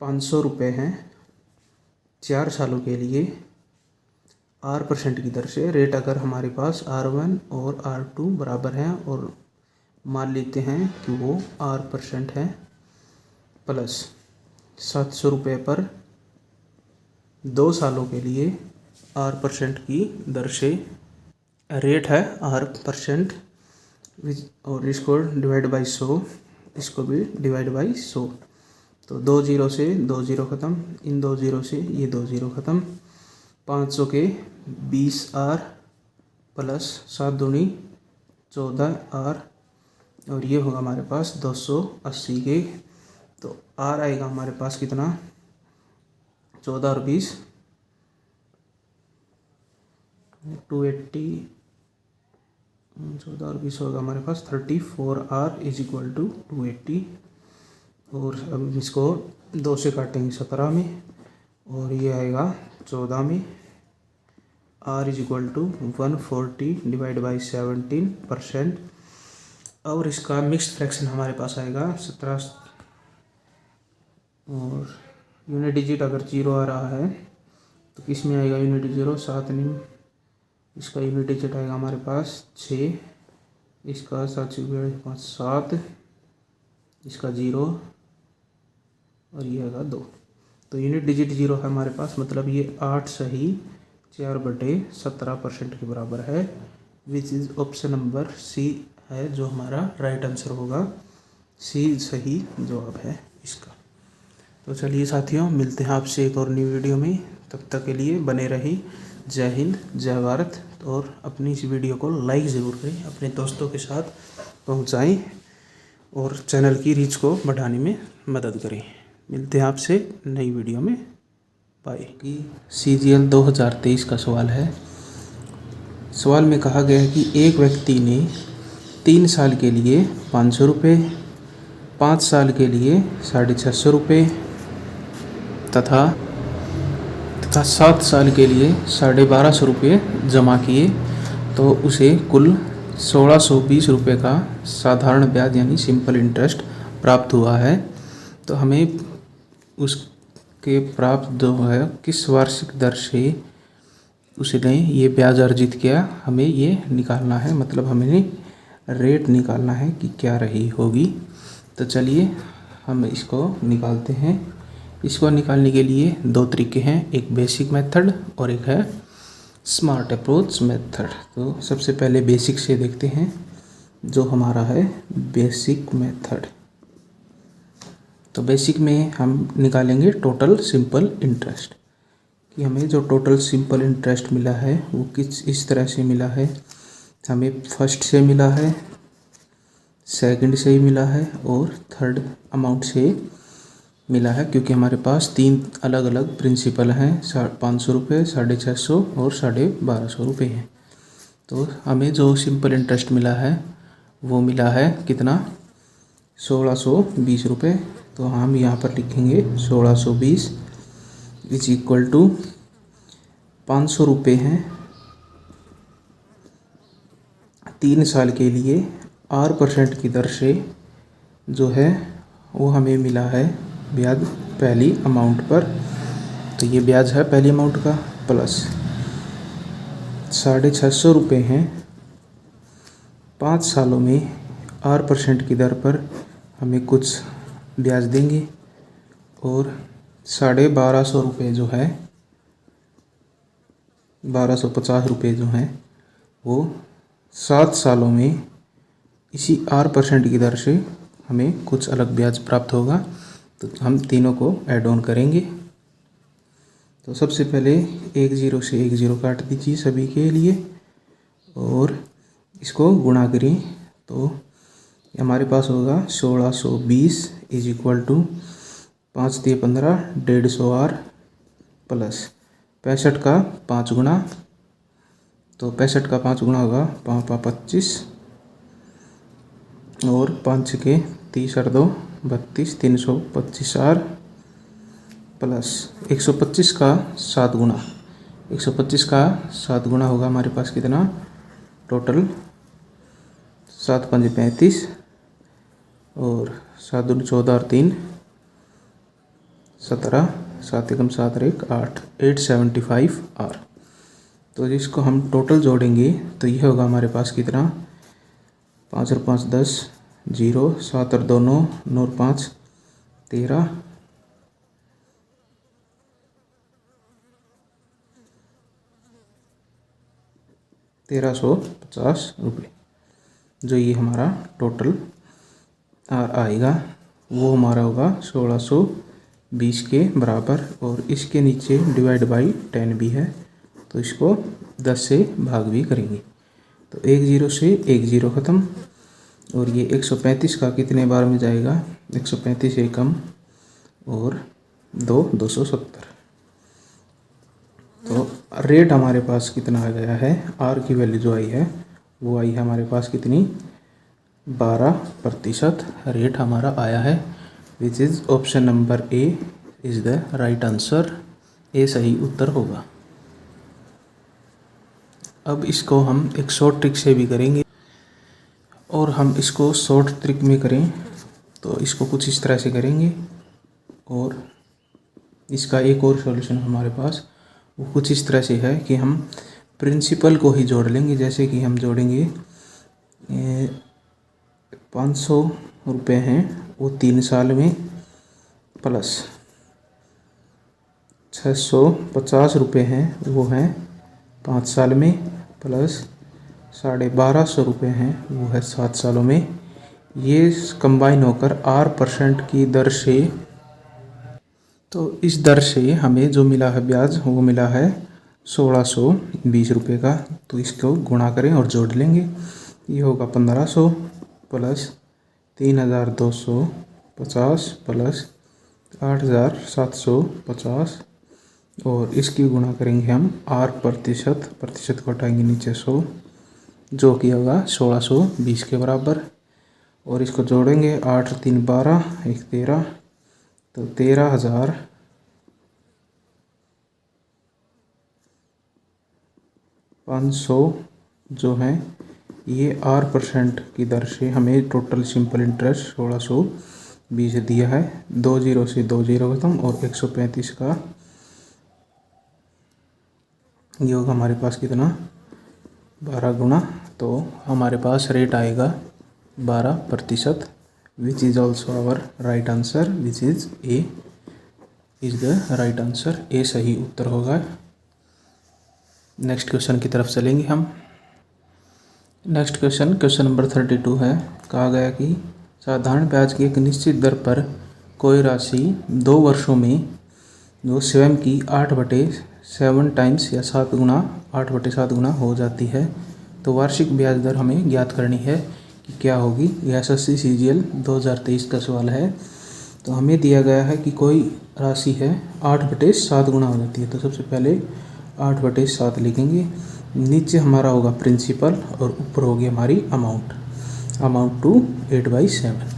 500 रुपये हैं 4 सालों के लिए R% की दर से। रेट अगर हमारे पास R1 और R2 बराबर हैं और मान लेते हैं कि वो R% है, प्लस 700 रुपये पर 2 सालों के लिए R% की दर से रेट है R%, और इसको डिवाइड बाई 100, इसको भी डिवाइड बाई 100। तो 2 जीरो से 2 जीरो ख़त्म, इन 2 जीरो से ये 2 जीरो ख़त्म। 500 के 20R प्लस 7 दूनी 14R, और ये होगा हमारे पास 280 के। तो R आएगा हमारे पास कितना, 14 और 20 280, 14 और 20 होगा हमारे पास 34R इज इक्वल टू 280। और अब इसको 2 से काटेंगे 17 में, और ये आएगा 14 में। R is equal to 140 divide by 17%। और इसका मिक्स्ड फ्रैक्शन हमारे पास आएगा 17, और यूनिट डिजिट अगर 0 आ रहा है तो किस में आएगा यूनिट 0, 7 नहीं, इसका यूनिट डिजिट आएगा हमारे पास 6, इसका 7 7, इसका 0, और ये आएगा 2। तो यूनिट डिजिट 0 है हमारे पास, मतलब ये 8 सही 4/17% के बराबर है, which is option number C है जो हमारा राइट आंसर होगा। सी सही जवाब है इसका। तो चलिए साथियों, मिलते हैं आपसे एक और न्यू वीडियो में। तब तक के लिए बने रहिए। जय हिंद, जय भारत। और अपनी इस वीडियो को लाइक ज़रूर करें, अपने दोस्तों के साथ पहुंचाएं और चैनल की रीच को बढ़ाने में मदद करें। मिलते हैं आपसे नई वीडियो में। बाय। CGL 2023 का सवाल है। सवाल में कहा गया है कि एक व्यक्ति ने 3 साल के लिए 500 रुपये, 5 साल के लिए 650 रुपये तथा 7 साल के लिए 1250 रुपये जमा किए, तो उसे कुल 1620 रुपये का साधारण ब्याज यानी सिंपल इंटरेस्ट प्राप्त हुआ है। तो हमें उसके प्राप्त जो है किस वार्षिक दर से उसने ये ब्याज अर्जित किया, हमें ये निकालना है। मतलब हमें रेट निकालना है कि क्या रही होगी। तो चलिए हम इसको निकालते हैं। इसको निकालने के लिए 2 तरीके हैं, एक बेसिक मेथड और एक है स्मार्ट अप्रोच मेथड। तो सबसे पहले बेसिक से देखते हैं, जो हमारा है बेसिक मेथड। तो बेसिक में हम निकालेंगे टोटल सिंपल इंटरेस्ट, कि हमें जो टोटल सिंपल इंटरेस्ट मिला है वो इस तरह से मिला है। हमें फर्स्ट से मिला है, सेकंड से ही मिला है और थर्ड अमाउंट से मिला है, क्योंकि हमारे पास 3 अलग अलग प्रिंसिपल हैं, 500 रुपये, 650 और 1250 रुपये हैं। तो हमें जो सिंपल इंटरेस्ट मिला है वो मिला है कितना, 1620 रुपये। तो हम यहाँ पर लिखेंगे 1620 इज इक्वल टू 500 रुपये हैं 3 साल के लिए R% की दर से जो है वो हमें मिला है ब्याज पहली अमाउंट पर। तो ये ब्याज है पहली अमाउंट का, प्लस 650 रुपये हैं 5 सालों में R% की दर पर हमें कुछ ब्याज देंगे, और 1250 रुपये जो है 1250 रुपये जो हैं वो 7 सालों में इसी R% की दर से हमें कुछ अलग ब्याज प्राप्त होगा। तो हम तीनों को ऐड ऑन करेंगे। तो सबसे पहले 1 0 से 1 0 काट दीजिए सभी के लिए, और इसको गुणा करें तो हमारे पास होगा 1620 is equal to 5 × 15 150R plus 65 का 5 गुना, तो 65 का 5 गुना होगा 5 5 25 और 5 के 30 और 2 32 325 आर प्लस 125 का 7 गुना, 125 का 7 गुना होगा हमारे पास कितना टोटल 7 5 35 और 7 दूनी 14 और 3 17 7 एकम 7 और 1 8 875 आर। तो जिसको हम टोटल जोड़ेंगे तो यह होगा हमारे पास कितना 5 और 5 10 0 7 और 2 9 9 और 5 13 1350 रुपये। जो ये हमारा टोटल आएगा वो हमारा होगा 1620 के बराबर। और इसके नीचे डिवाइड बाई 10 भी है तो इसको 10 से भाग भी करेंगे। तो 1 0 से 1 0 ख़त्म और ये 135 का कितने बार में जाएगा 135 एकम और 2 270। तो रेट हमारे पास कितना आ गया है, आर की वैल्यू जो आई है वो आई है हमारे पास कितनी 12% रेट हमारा आया है, which is option number A is the right answer. A सही उत्तर होगा। अब इसको हम एक शॉर्ट ट्रिक से भी करेंगे और हम इसको शॉर्ट ट्रिक में करें तो इसको कुछ इस तरह से करेंगे और इसका एक और सॉल्यूशन हमारे पास वो कुछ इस तरह से है कि हम प्रिंसिपल को ही जोड़ लेंगे। जैसे कि हम जोड़ेंगे 500 रुपये हैं वो 3 साल में प्लस 650 रुपये हैं वो हैं 5 साल में प्लस 1250 रुपये हैं वो है 7 सालों में। ये कंबाइन होकर R% की दर से, तो इस दर से हमें जो मिला है ब्याज वो मिला है 1620 रुपये का। तो इसको गुणा करें और जोड़ लेंगे। ये होगा 1500 प्लस 3250 प्लस 8750 और इसकी गुणा करेंगे हम R% को हटाएंगे नीचे 100 जो कि होगा 1620 के बराबर। और इसको जोड़ेंगे 8 3 12 1 13 तो 13,500 जो है ये R% की दर से हमें टोटल सिंपल इंटरेस्ट 1620 दिया है। 2 0 से 2 0 खत्म और 135 का ये होगा हमारे पास कितना 12 गुना। तो हमारे पास रेट आएगा 12% which is also our right answer, which is A is the right answer. A सही उत्तर होगा। नेक्स्ट क्वेश्चन की तरफ चलेंगे हम। नेक्स्ट क्वेश्चन नंबर 32 है। कहा गया कि साधारण ब्याज की एक निश्चित दर पर कोई राशि 2 वर्षों में जो स्वयं की 8/7 टाइम्स या 7 गुना 8/7 गुना हो जाती है तो वार्षिक ब्याज दर हमें ज्ञात करनी है कि क्या होगी। यह SSC CGL 2023 का सवाल है। तो हमें दिया गया है कि कोई राशि है 8/7 गुना हो जाती है। तो सबसे पहले 8/7 लिखेंगे। नीचे हमारा होगा प्रिंसिपल और ऊपर होगी हमारी अमाउंट टू 8/7।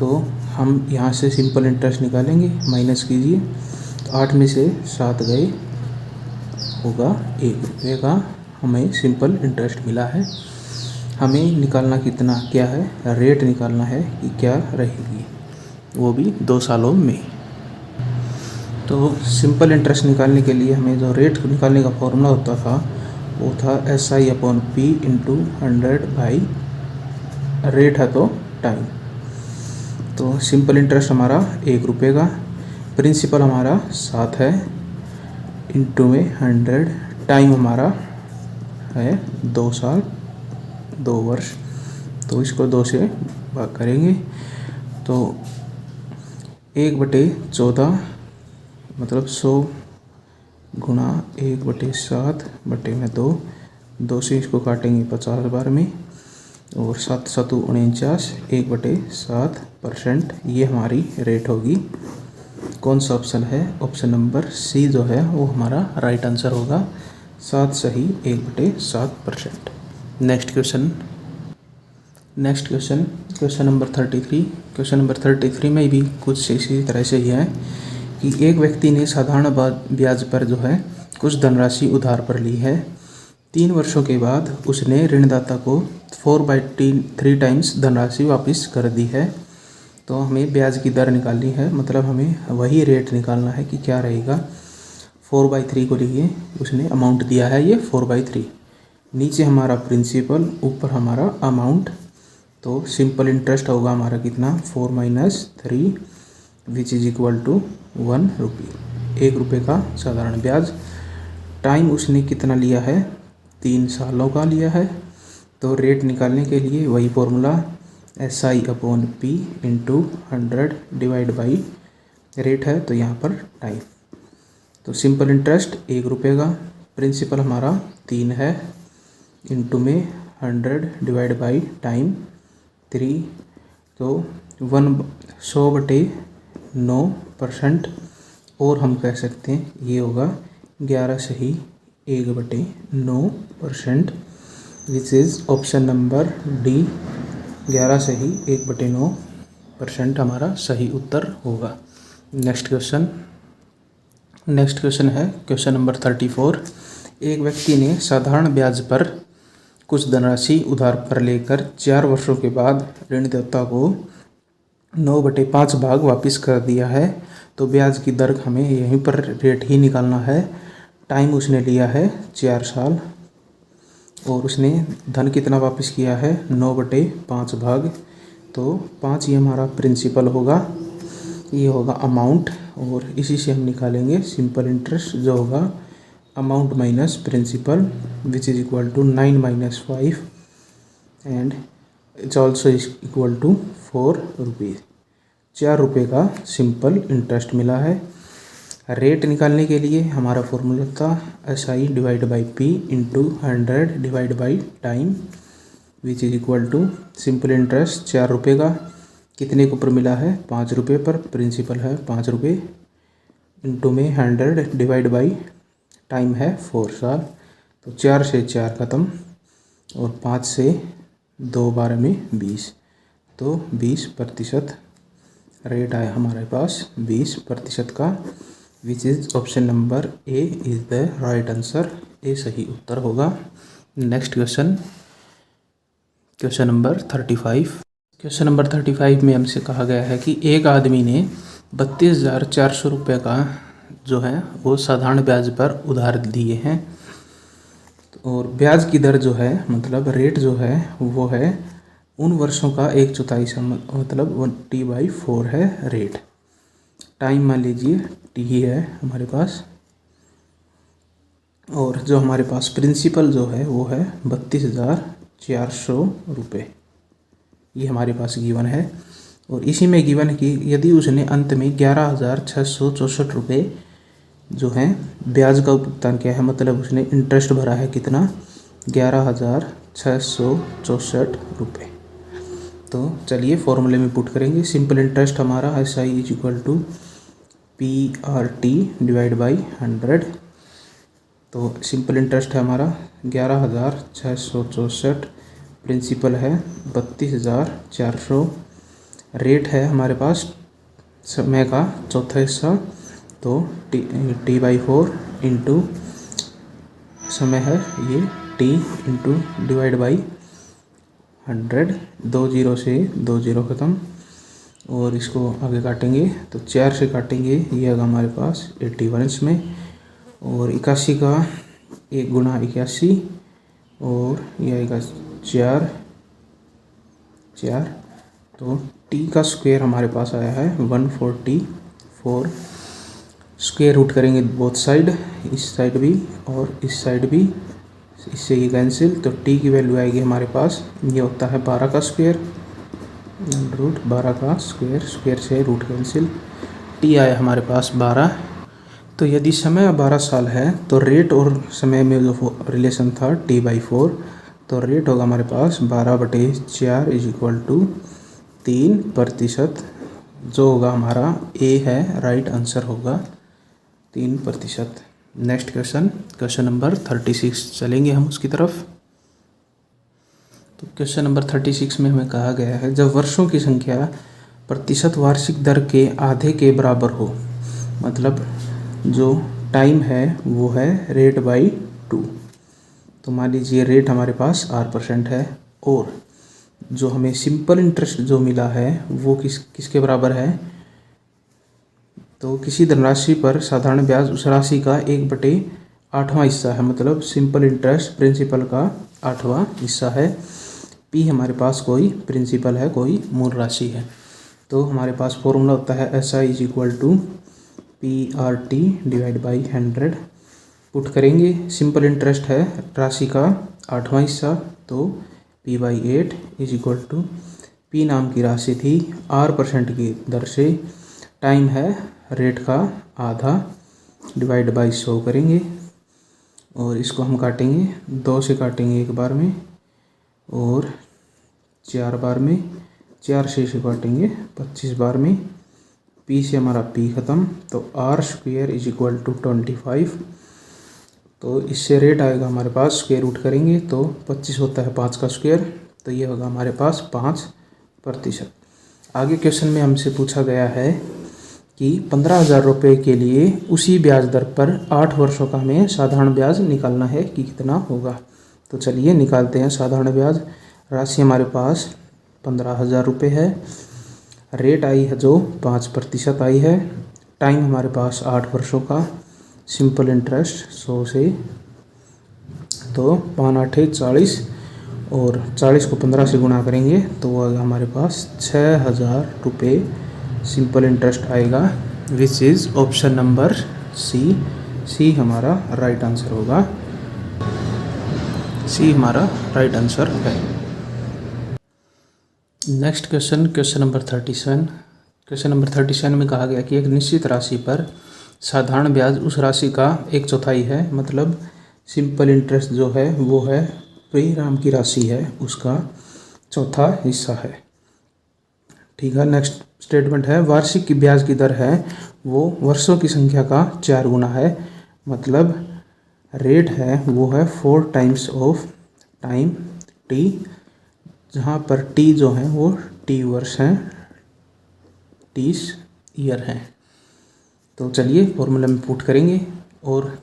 तो हम यहाँ से सिंपल इंटरेस्ट निकालेंगे, माइनस कीजिए। तो 8 में से 7 गए होगा 1 रुपये का हमें सिंपल इंटरेस्ट मिला है। हमें निकालना कितना क्या है, रेट निकालना है कि क्या रहेगी, वो भी 2 सालों में। तो सिंपल इंटरेस्ट निकालने के लिए हमें जो रेट निकालने का फॉर्मूला होता था वो था SI/P × 100/, रेट है तो टाइम। तो सिंपल इंटरेस्ट हमारा 1 रुपये का, प्रिंसिपल हमारा 7 है इंटू में 100, टाइम हमारा है 2 साल 2 वर्ष। तो इसको 2 से भाग करेंगे तो 1/14 मतलब 100 गुणा 1/7 बटे में 2 से इसको काटेंगे 50 बार में और 7 7 49 1/7%। ये हमारी रेट होगी कौन सा ऑप्शन है? ऑप्शन नंबर सी जो है वो हमारा राइट आंसर होगा। 7 सही 1/7%। Next question question number 33। Question number 33 में भी कुछ इसी तरह से ही है कि एक व्यक्ति ने साधारण ब्याज पर जो है कुछ धनराशि उधार पर ली है। 3 वर्षों के बाद उसने ऋणदाता को 4/3 टाइम्स धनराशि वापस कर दी है। तो हमें ब्याज की दर निकालनी है, मतलब हमें वही रेट निकालना है कि क्या रहेगा। 4/3 को लिए उसने अमाउंट दिया है ये 4/3, नीचे हमारा प्रिंसिपल, ऊपर हमारा अमाउंट। तो सिंपल इंटरेस्ट होगा हमारा कितना? 4 - 3 विच इज इक्वल टू 1 रुपये। 1 रुपये का साधारण ब्याज। टाइम उसने कितना लिया है? 3 सालों का लिया है। तो रेट निकालने के लिए वही formula SI/P into 100 divide by rate है, तो यहाँ पर टाइम। तो सिंपल इंटरेस्ट 1 रुपये का, प्रिंसिपल हमारा 3 है, इंटू में 100 डिवाइड बाई टाइम 3। तो 100/9%, और हम कह सकते हैं ये होगा 11 सही 1/9%, विच इज़ ऑप्शन नंबर डी। 11 सही 1/9% हमारा सही उत्तर होगा। नेक्स्ट क्वेश्चन है क्वेश्चन नंबर 34। एक व्यक्ति ने साधारण ब्याज पर कुछ धनराशि उधार पर लेकर 4 वर्षों के बाद ऋणदाता को 9/5 भाग वापस कर दिया है। तो ब्याज की दर हमें यहीं पर रेट ही निकालना है। टाइम उसने लिया है 4 साल, और उसने धन कितना वापस किया है? 9/5 भाग। तो 5 ये हमारा प्रिंसिपल होगा, ये होगा अमाउंट, और इसी से हम निकालेंगे सिंपल इंटरेस्ट जो होगा amount minus principal, which is equal to 9 - 5 and it's also equal to 4 rupees. 4 रुपये का सिंपल इंटरेस्ट मिला है। रेट निकालने के लिए हमारा फॉर्मूला था SI/P into 100 divide by time, which is equal to simple interest 4 रुपये का कितने के ऊपर मिला है? 5 रुपये पर, प्रिंसिपल है 5 रुपये, इंटू में 100 डिवाइड बाई टाइम है 4 साल। तो 4 से 4 ख़त्म, और 5 से 2 12 में 20, तो 20% रेट आया हमारे पास 20% का, which is option number A is the right answer. A सही उत्तर होगा। Next question number 35। Question number 35 में हमसे कहा गया है कि एक आदमी ने 32,400 रुपये का जो है वो साधारण ब्याज पर उधार दिए हैं, और ब्याज की दर जो है, मतलब रेट जो है वो है उन वर्षों का 1/4, मतलब 1/4 है रेट। टाइम मान लीजिए टी ही है हमारे पास, और जो हमारे पास प्रिंसिपल जो है वो है 32,400 रुपये, ये हमारे पास गिवन है। और इसी में गिवन है कि यदि उसने अंत में 11,664 रुपये जो है ब्याज का भुगतान किया है, मतलब उसने इंटरेस्ट भरा है कितना? 11,664 रुपये। तो चलिए फॉर्मूले में पुट करेंगे। सिंपल इंटरेस्ट हमारा SI is equal to PRT divide by 100। तो सिंपल इंटरेस्ट है हमारा 11,664, प्रिंसिपल है 32,400, रेट है हमारे पास समय का चौथा हिस्सा, तो T/4 इंटू समय है ये T इंटू डिवाइड बाई 100। 2 0 से 2 0 ख़त्म, और इसको आगे काटेंगे तो 4 से काटेंगे, ये आएगा हमारे पास 81 में, और 81 का 1 गुना 81, और ये आएगा 4। तो टी का स्क्वायर हमारे पास आया है 144। स्क्वायर रूट करेंगे बोथ साइड, इस साइड भी और इस साइड भी, इससे ये कैंसिल, तो टी की वैल्यू आएगी हमारे पास, ये होता है 12 का स्क्वायर, रूट 12 का स्क्वायर, स्क्वायर से रूट कैंसिल, टी आया हमारे पास 12। तो यदि समय 12 साल है तो रेट और समय में जो रिलेशन था T/4, तो रेट होगा हमारे पास 12/4 इज इक्वल टू 3%, जो होगा हमारा ए है, राइट आंसर होगा 3%। नेक्स्ट क्वेश्चन नंबर 36 चलेंगे हम उसकी तरफ। तो क्वेश्चन नंबर 36 में हमें कहा गया है जब वर्षों की संख्या प्रतिशत वार्षिक दर के आधे के बराबर हो, मतलब जो टाइम है वो है रेट बाई 2। तो मान लीजिए रेट हमारे पास R% है और जो हमें सिंपल इंटरेस्ट जो मिला है वो किसके बराबर है, तो किसी धनराशि पर साधारण ब्याज उस राशि का 1/8वां हिस्सा है, मतलब सिंपल इंटरेस्ट प्रिंसिपल का 8वां हिस्सा है। पी हमारे पास कोई प्रिंसिपल है, कोई मूल राशि है। तो हमारे पास फॉर्मूला होता है SI = PRT divide by 100। Put करेंगे, सिंपल इंटरेस्ट है राशि का 8वां हिस्सा, तो P/8 = P नाम की राशि थी R% की दर से, टाइम है रेट का आधा, डिवाइड बाई 100 करेंगे और इसको हम काटेंगे, 2 से काटेंगे एक बार में और 4 बार में, 4 से काटेंगे 25 बार में। P से हमारा P ख़त्म, तो R² = 25। तो इससे रेट आएगा हमारे पास, स्क्वायर रूट करेंगे तो 25 होता है 5 का स्क्वायर, तो ये होगा हमारे पास 5%। आगे क्वेश्चन में हमसे पूछा गया है कि 15,000 रुपये के लिए उसी ब्याज दर पर 8 वर्षों का हमें साधारण ब्याज निकालना है कि कितना होगा। तो चलिए निकालते हैं साधारण ब्याज। राशि हमारे पास 15,000 रुपये है, रेट आई है जो 5% आई है, टाइम हमारे पास 8 वर्षों का, सिंपल इंटरेस्ट 100 से, तो 5×8 = 40 और 40 को 15 से गुणा करेंगे तो वो हमारे पास 6,000 रुपये सिंपल इंटरेस्ट आएगा, which is option number C हमारा राइट आंसर होगा। सी हमारा राइट आंसर है। Next question number 37। Question number 37 में कहा गया कि एक निश्चित राशि पर साधारण ब्याज उस राशि का 1/4 है, मतलब सिंपल इंटरेस्ट जो है वो है P नाम की राशि है, उसका 1/4 हिस्सा है। ठीक है, नेक्स्ट स्टेटमेंट है वार्षिक की ब्याज की दर है वो वर्षों की संख्या का 4 गुना है, मतलब रेट है वो है 4 टाइम्स ऑफ टाइम T, जहाँ पर T जो है वो T वर्ष हैं, 30 ईयर हैं। तो चलिए फॉर्मूला में पुट करेंगे और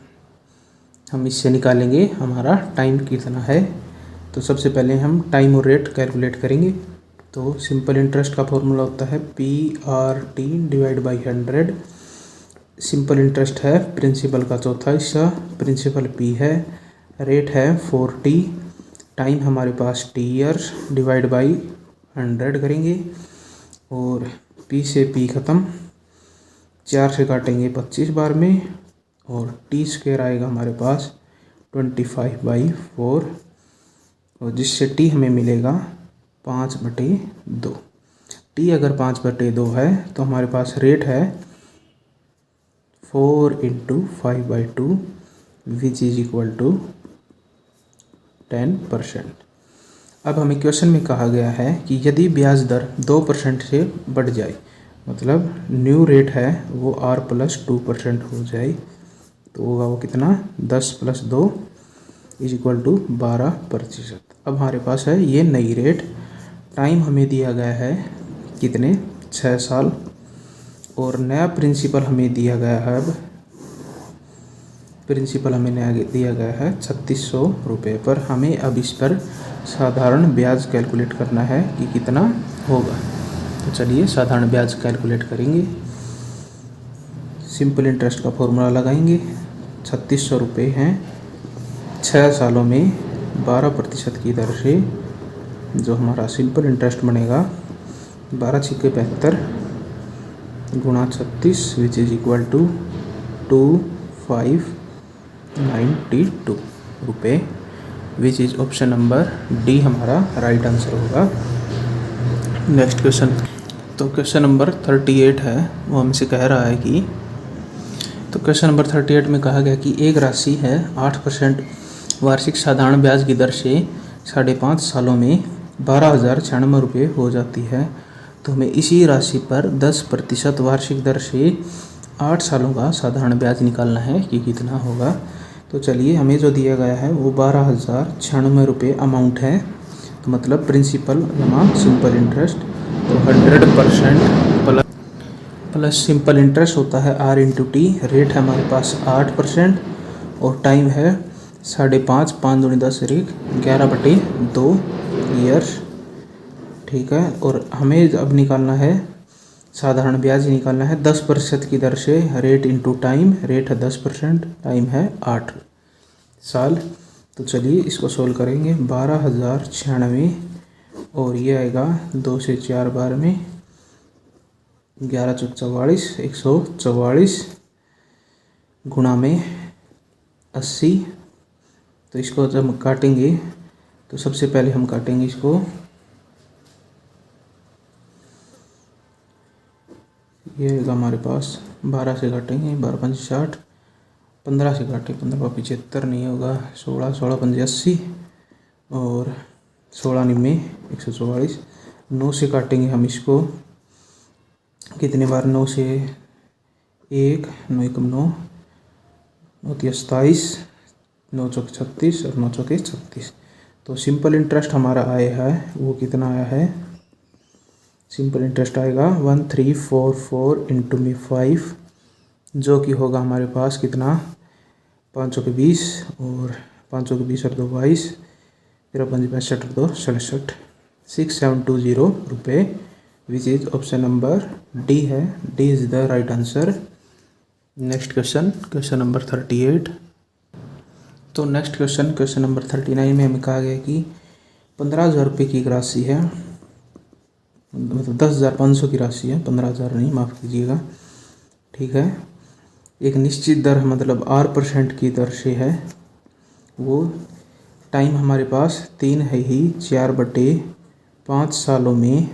हम इससे निकालेंगे हमारा टाइम कितना है। तो सबसे पहले हम टाइम और रेट कैलकुलेट करेंगे। तो सिंपल इंटरेस्ट का फॉर्मूला होता है PRT divide by 100। Simple interest है प्रिंसिपल का 1/4 हिस्सा, प्रिंसिपल P है, रेट है 40, टाइम हमारे पास T ईयर्स, डिवाइड बाई 100 करेंगे और P से P ख़त्म, 4 से काटेंगे 25 बार में और T² आएगा हमारे पास 25/4 और जिससे T हमें मिलेगा 5/2। T अगर 5/2 है तो हमारे पास रेट है 4 × 5/2 विच इज इक्वल टू 10%। अब हमें क्वेश्चन में कहा गया है कि यदि ब्याज दर 2% से बढ़ जाए, मतलब न्यू रेट है वो R+2% हो जाए, तो होगा वो कितना, 10 + 2 = 12%। अब हमारे पास है ये नई रेट, टाइम हमें दिया गया है कितने, 6 साल, और नया प्रिंसिपल हमें दिया गया है, अब प्रिंसिपल हमें नया दिया गया है 3600 रुपये पर। हमें अब इस पर साधारण ब्याज कैलकुलेट करना है कि कितना होगा। तो चलिए साधारण ब्याज कैलकुलेट करेंगे। सिंपल इंटरेस्ट का फॉर्मूला लगाएंगे, 3600 रुपये हैं, 6 सालों में 12% की दर से जो हमारा सिंपल इंटरेस्ट बनेगा 12×6 = 75 × 36 विच इज इक्वल टू 2592 रुपये, which is option number D हमारा राइट आंसर होगा। नेक्स्ट क्वेश्चन, तो क्वेश्चन नंबर 38 है, वो हमसे कह रहा है कि, तो क्वेश्चन नंबर 38 में कहा गया कि एक राशि है 8% वार्षिक साधारण ब्याज की दर से 5.5 सालों में 12,096 रुपये हो जाती है, तो हमें इसी राशि पर 10% वार्षिक दर से 8 सालों का साधारण ब्याज निकालना है कि कितना होगा। तो चलिए, हमें जो दिया गया है वो 12,096 रुपये अमाउंट है। तो मतलब प्रिंसिपल जमा सिंपल इंटरेस्ट, तो 100% प्लस सिंपल इंटरेस्ट होता है R/T। रेट है हमारे पास 8% और टाइम है 5.5, 5 दूनी 10 11/2 ईयर्स। ठीक है, और हमें अब निकालना है साधारण ब्याज निकालना है 10% की दर से। रेट इंटू टाइम, रेट है 10%, टाइम है 8 साल। तो चलिए इसको सोल्व करेंगे। 12,096 और ये आएगा 2 से 4 बार में 11 चौक 44, 144 गुणा में 80। तो इसको जब हम काटेंगे तो सबसे पहले हम काटेंगे इसको, ये आएगा हमारे पास 12 से काटेंगे, 12 5 60, 15 से काटें, 15 का 75 नहीं होगा, 16 16 5 80 और 16 निम्मे 144। 9 से काटेंगे हम इसको, कितने बार 9 से 1, 9 1 9, 9 3 27, 9 चौक 36 और 9 चौके 36। तो सिंपल इंटरेस्ट हमारा आया है वो कितना आया है, सिंपल इंटरेस्ट आएगा 1344 इंटू में 5, जो कि होगा हमारे पास कितना 5 चौके 20 और 5 चौके 20 और 2 22, 13 5 65 और 2 67, 6720 रुपये, which is option number D है। D is the right answer. Next question, question number 38। तो नेक्स्ट क्वेश्चन, क्वेश्चन नंबर 39 में हमें कहा गया कि 15,000 रुपये की एक राशि है, मतलब 10,500 की राशि है, 15,000 नहीं, माफ़ कीजिएगा। ठीक है, एक निश्चित दर मतलब R% की दर से है वो। टाइम हमारे पास 3 है ही, 4/5 सालों में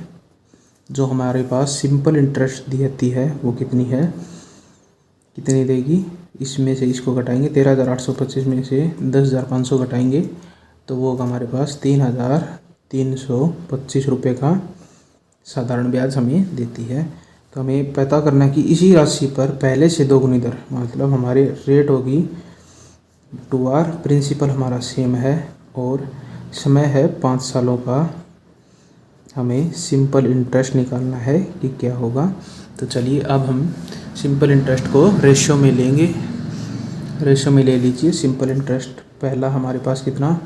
जो हमारे पास सिंपल इंटरेस्ट देती है वो कितनी है, कितनी देगी। इसमें से इसको घटाएंगे, 13,825 में से 10,500 घटाएंगे तो वो होगा हमारे पास 3,325 रुपये का साधारण ब्याज हमें देती है। तो हमें पता करना है कि इसी राशि पर पहले से 2 गुनी दर, मतलब हमारे रेट होगी 2R, प्रिंसिपल हमारा सेम है और समय है 5 सालों का। हमें सिंपल इंटरेस्ट निकालना है कि क्या होगा। तो चलिए अब हम सिंपल इंटरेस्ट को रेशियो में लेंगे। रेशियो में ले लीजिए सिंपल इंटरेस्ट। पहला हमारे पास कितना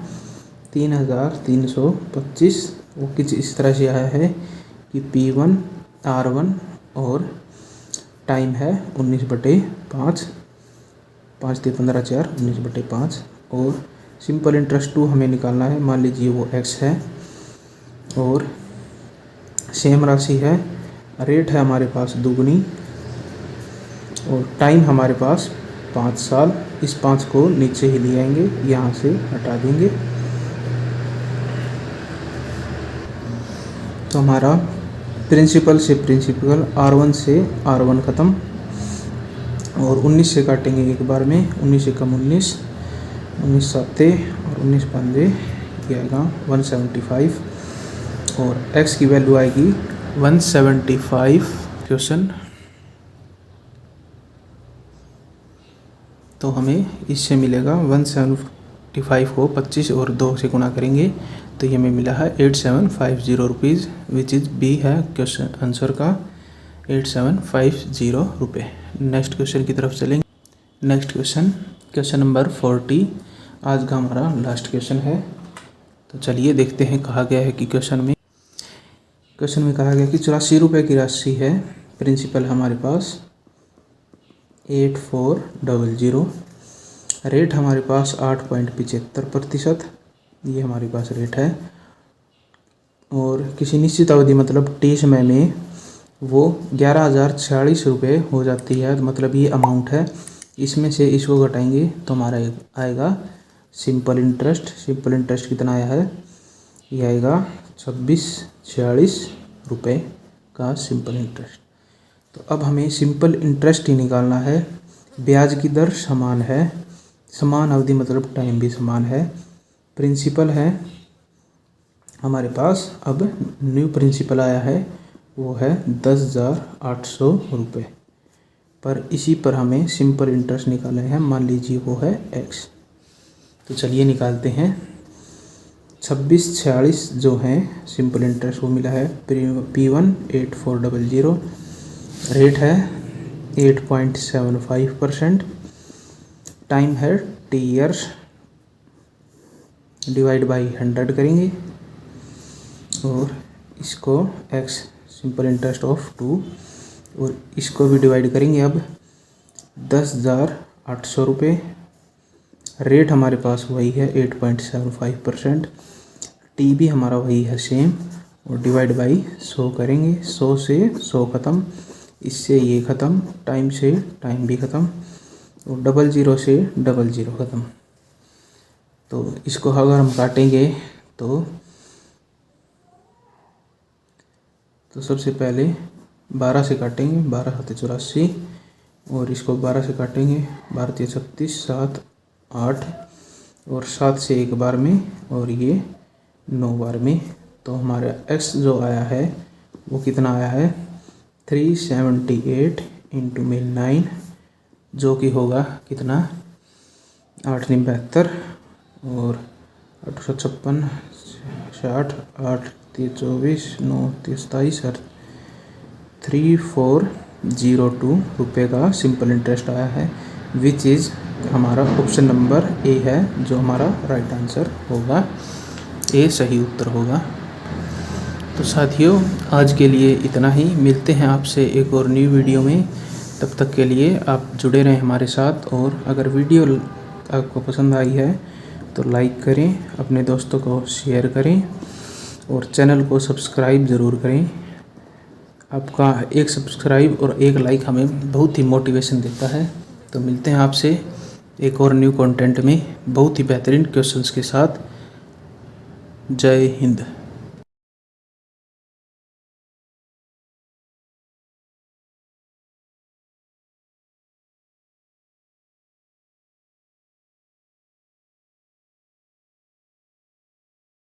3,325, वो कुछ इस तरह से आया है कि P1 R1 और टाइम है 19/5, 5 3 15 4, 19/5 और सिंपल इंटरेस्ट 2 हमें निकालना है। मान लीजिए वो x है और सेम राशि है, रेट है हमारे पास 2 गुनी और टाइम हमारे पास 5 साल। इस 5 को नीचे ही ले आएंगे, यहाँ से हटा देंगे तो हमारा प्रिंसिपल से प्रिंसिपल R1 से R1 ख़त्म और 19 से काटेंगे एक बार में, 19 से कम 19, 19 7 और 19 5 ये आएगा 175 और x की वैल्यू आएगी 175। क्वेश्चन, तो हमें इससे मिलेगा 175 को 25 और 2 से गुणा करेंगे तो ये हमें मिला है 8750 रुपीज़, विच इज़ बी है क्वेश्चन आंसर का 8750 रुपये। नेक्स्ट क्वेश्चन की तरफ चलेंगे। नेक्स्ट क्वेश्चन, क्वेश्चन नंबर 40 आज का हमारा लास्ट क्वेश्चन है। तो चलिए देखते हैं कहा गया है कि क्वेश्चन में कहा गया कि 84 रुपये की राशि है, प्रिंसिपल हमारे पास 8400, रेट हमारे पास 8.75%, ये हमारे पास रेट है और किसी निश्चित अवधि मतलब टी समय में वो 11,046 रुपये हो जाती है। मतलब ये अमाउंट है, इसमें से इसको घटाएंगे तो हमारा आएगा सिंपल इंटरेस्ट। सिंपल इंटरेस्ट कितना आया है, ये आएगा 2646 रुपये का सिंपल इंटरेस्ट। तो अब हमें सिंपल इंटरेस्ट ही निकालना है। ब्याज की दर समान है, समान अवधि मतलब टाइम भी समान है। प्रिंसिपल है हमारे पास, अब न्यू प्रिंसिपल आया है वो है 10,800 रुपये। पर इसी पर हमें सिंपल इंटरेस्ट निकालना है, मान लीजिए वो है x। तो चलिए निकालते हैं। 2646 जो है सिंपल इंटरेस्ट वो मिला है P1 8400, रेट है 8.75%, टाइम है T ईयर्स, डिवाइड बाई 100 करेंगे और इसको x सिंपल इंटरेस्ट ऑफ 2 और इसको भी डिवाइड करेंगे। अब 10,800 रुपये, रेट हमारे पास वही है 8.75%, टी भी हमारा वही है सेम और डिवाइड बाई 100 करेंगे। 100 से 100 ख़त्म, इससे ये ख़त्म, टाइम से टाइम भी ख़त्म और 00 से 00 ख़त्म। तो इसको अगर हम काटेंगे तो सबसे पहले 12 से काटेंगे, 12 7 84 और इसको 12 से काटेंगे, 12 3 36 7 8 और 7 से एक बार में और ये 9 बार में। तो हमारा x जो आया है वो कितना आया है 378 इंटू में 9, जो कि होगा कितना 8 9 72 और 856 60 8 3 24 9 3 27 3402 रुपये का सिंपल इंटरेस्ट आया है, विच इज़ हमारा ऑप्शन नंबर ए है जो हमारा राइट आंसर होगा, ए सही उत्तर होगा। तो साथियों आज के लिए इतना ही, मिलते हैं आपसे एक और न्यू वीडियो में। तब तक के लिए आप जुड़े रहें हमारे साथ और अगर वीडियो आपको पसंद आई है तो लाइक करें, अपने दोस्तों को शेयर करें और चैनल को सब्सक्राइब ज़रूर करें। आपका एक सब्सक्राइब और एक लाइक हमें बहुत ही मोटिवेशन देता है। तो मिलते हैं आपसे एक और न्यू कंटेंट में बहुत ही बेहतरीन क्वेश्चंस के साथ। जय हिंद।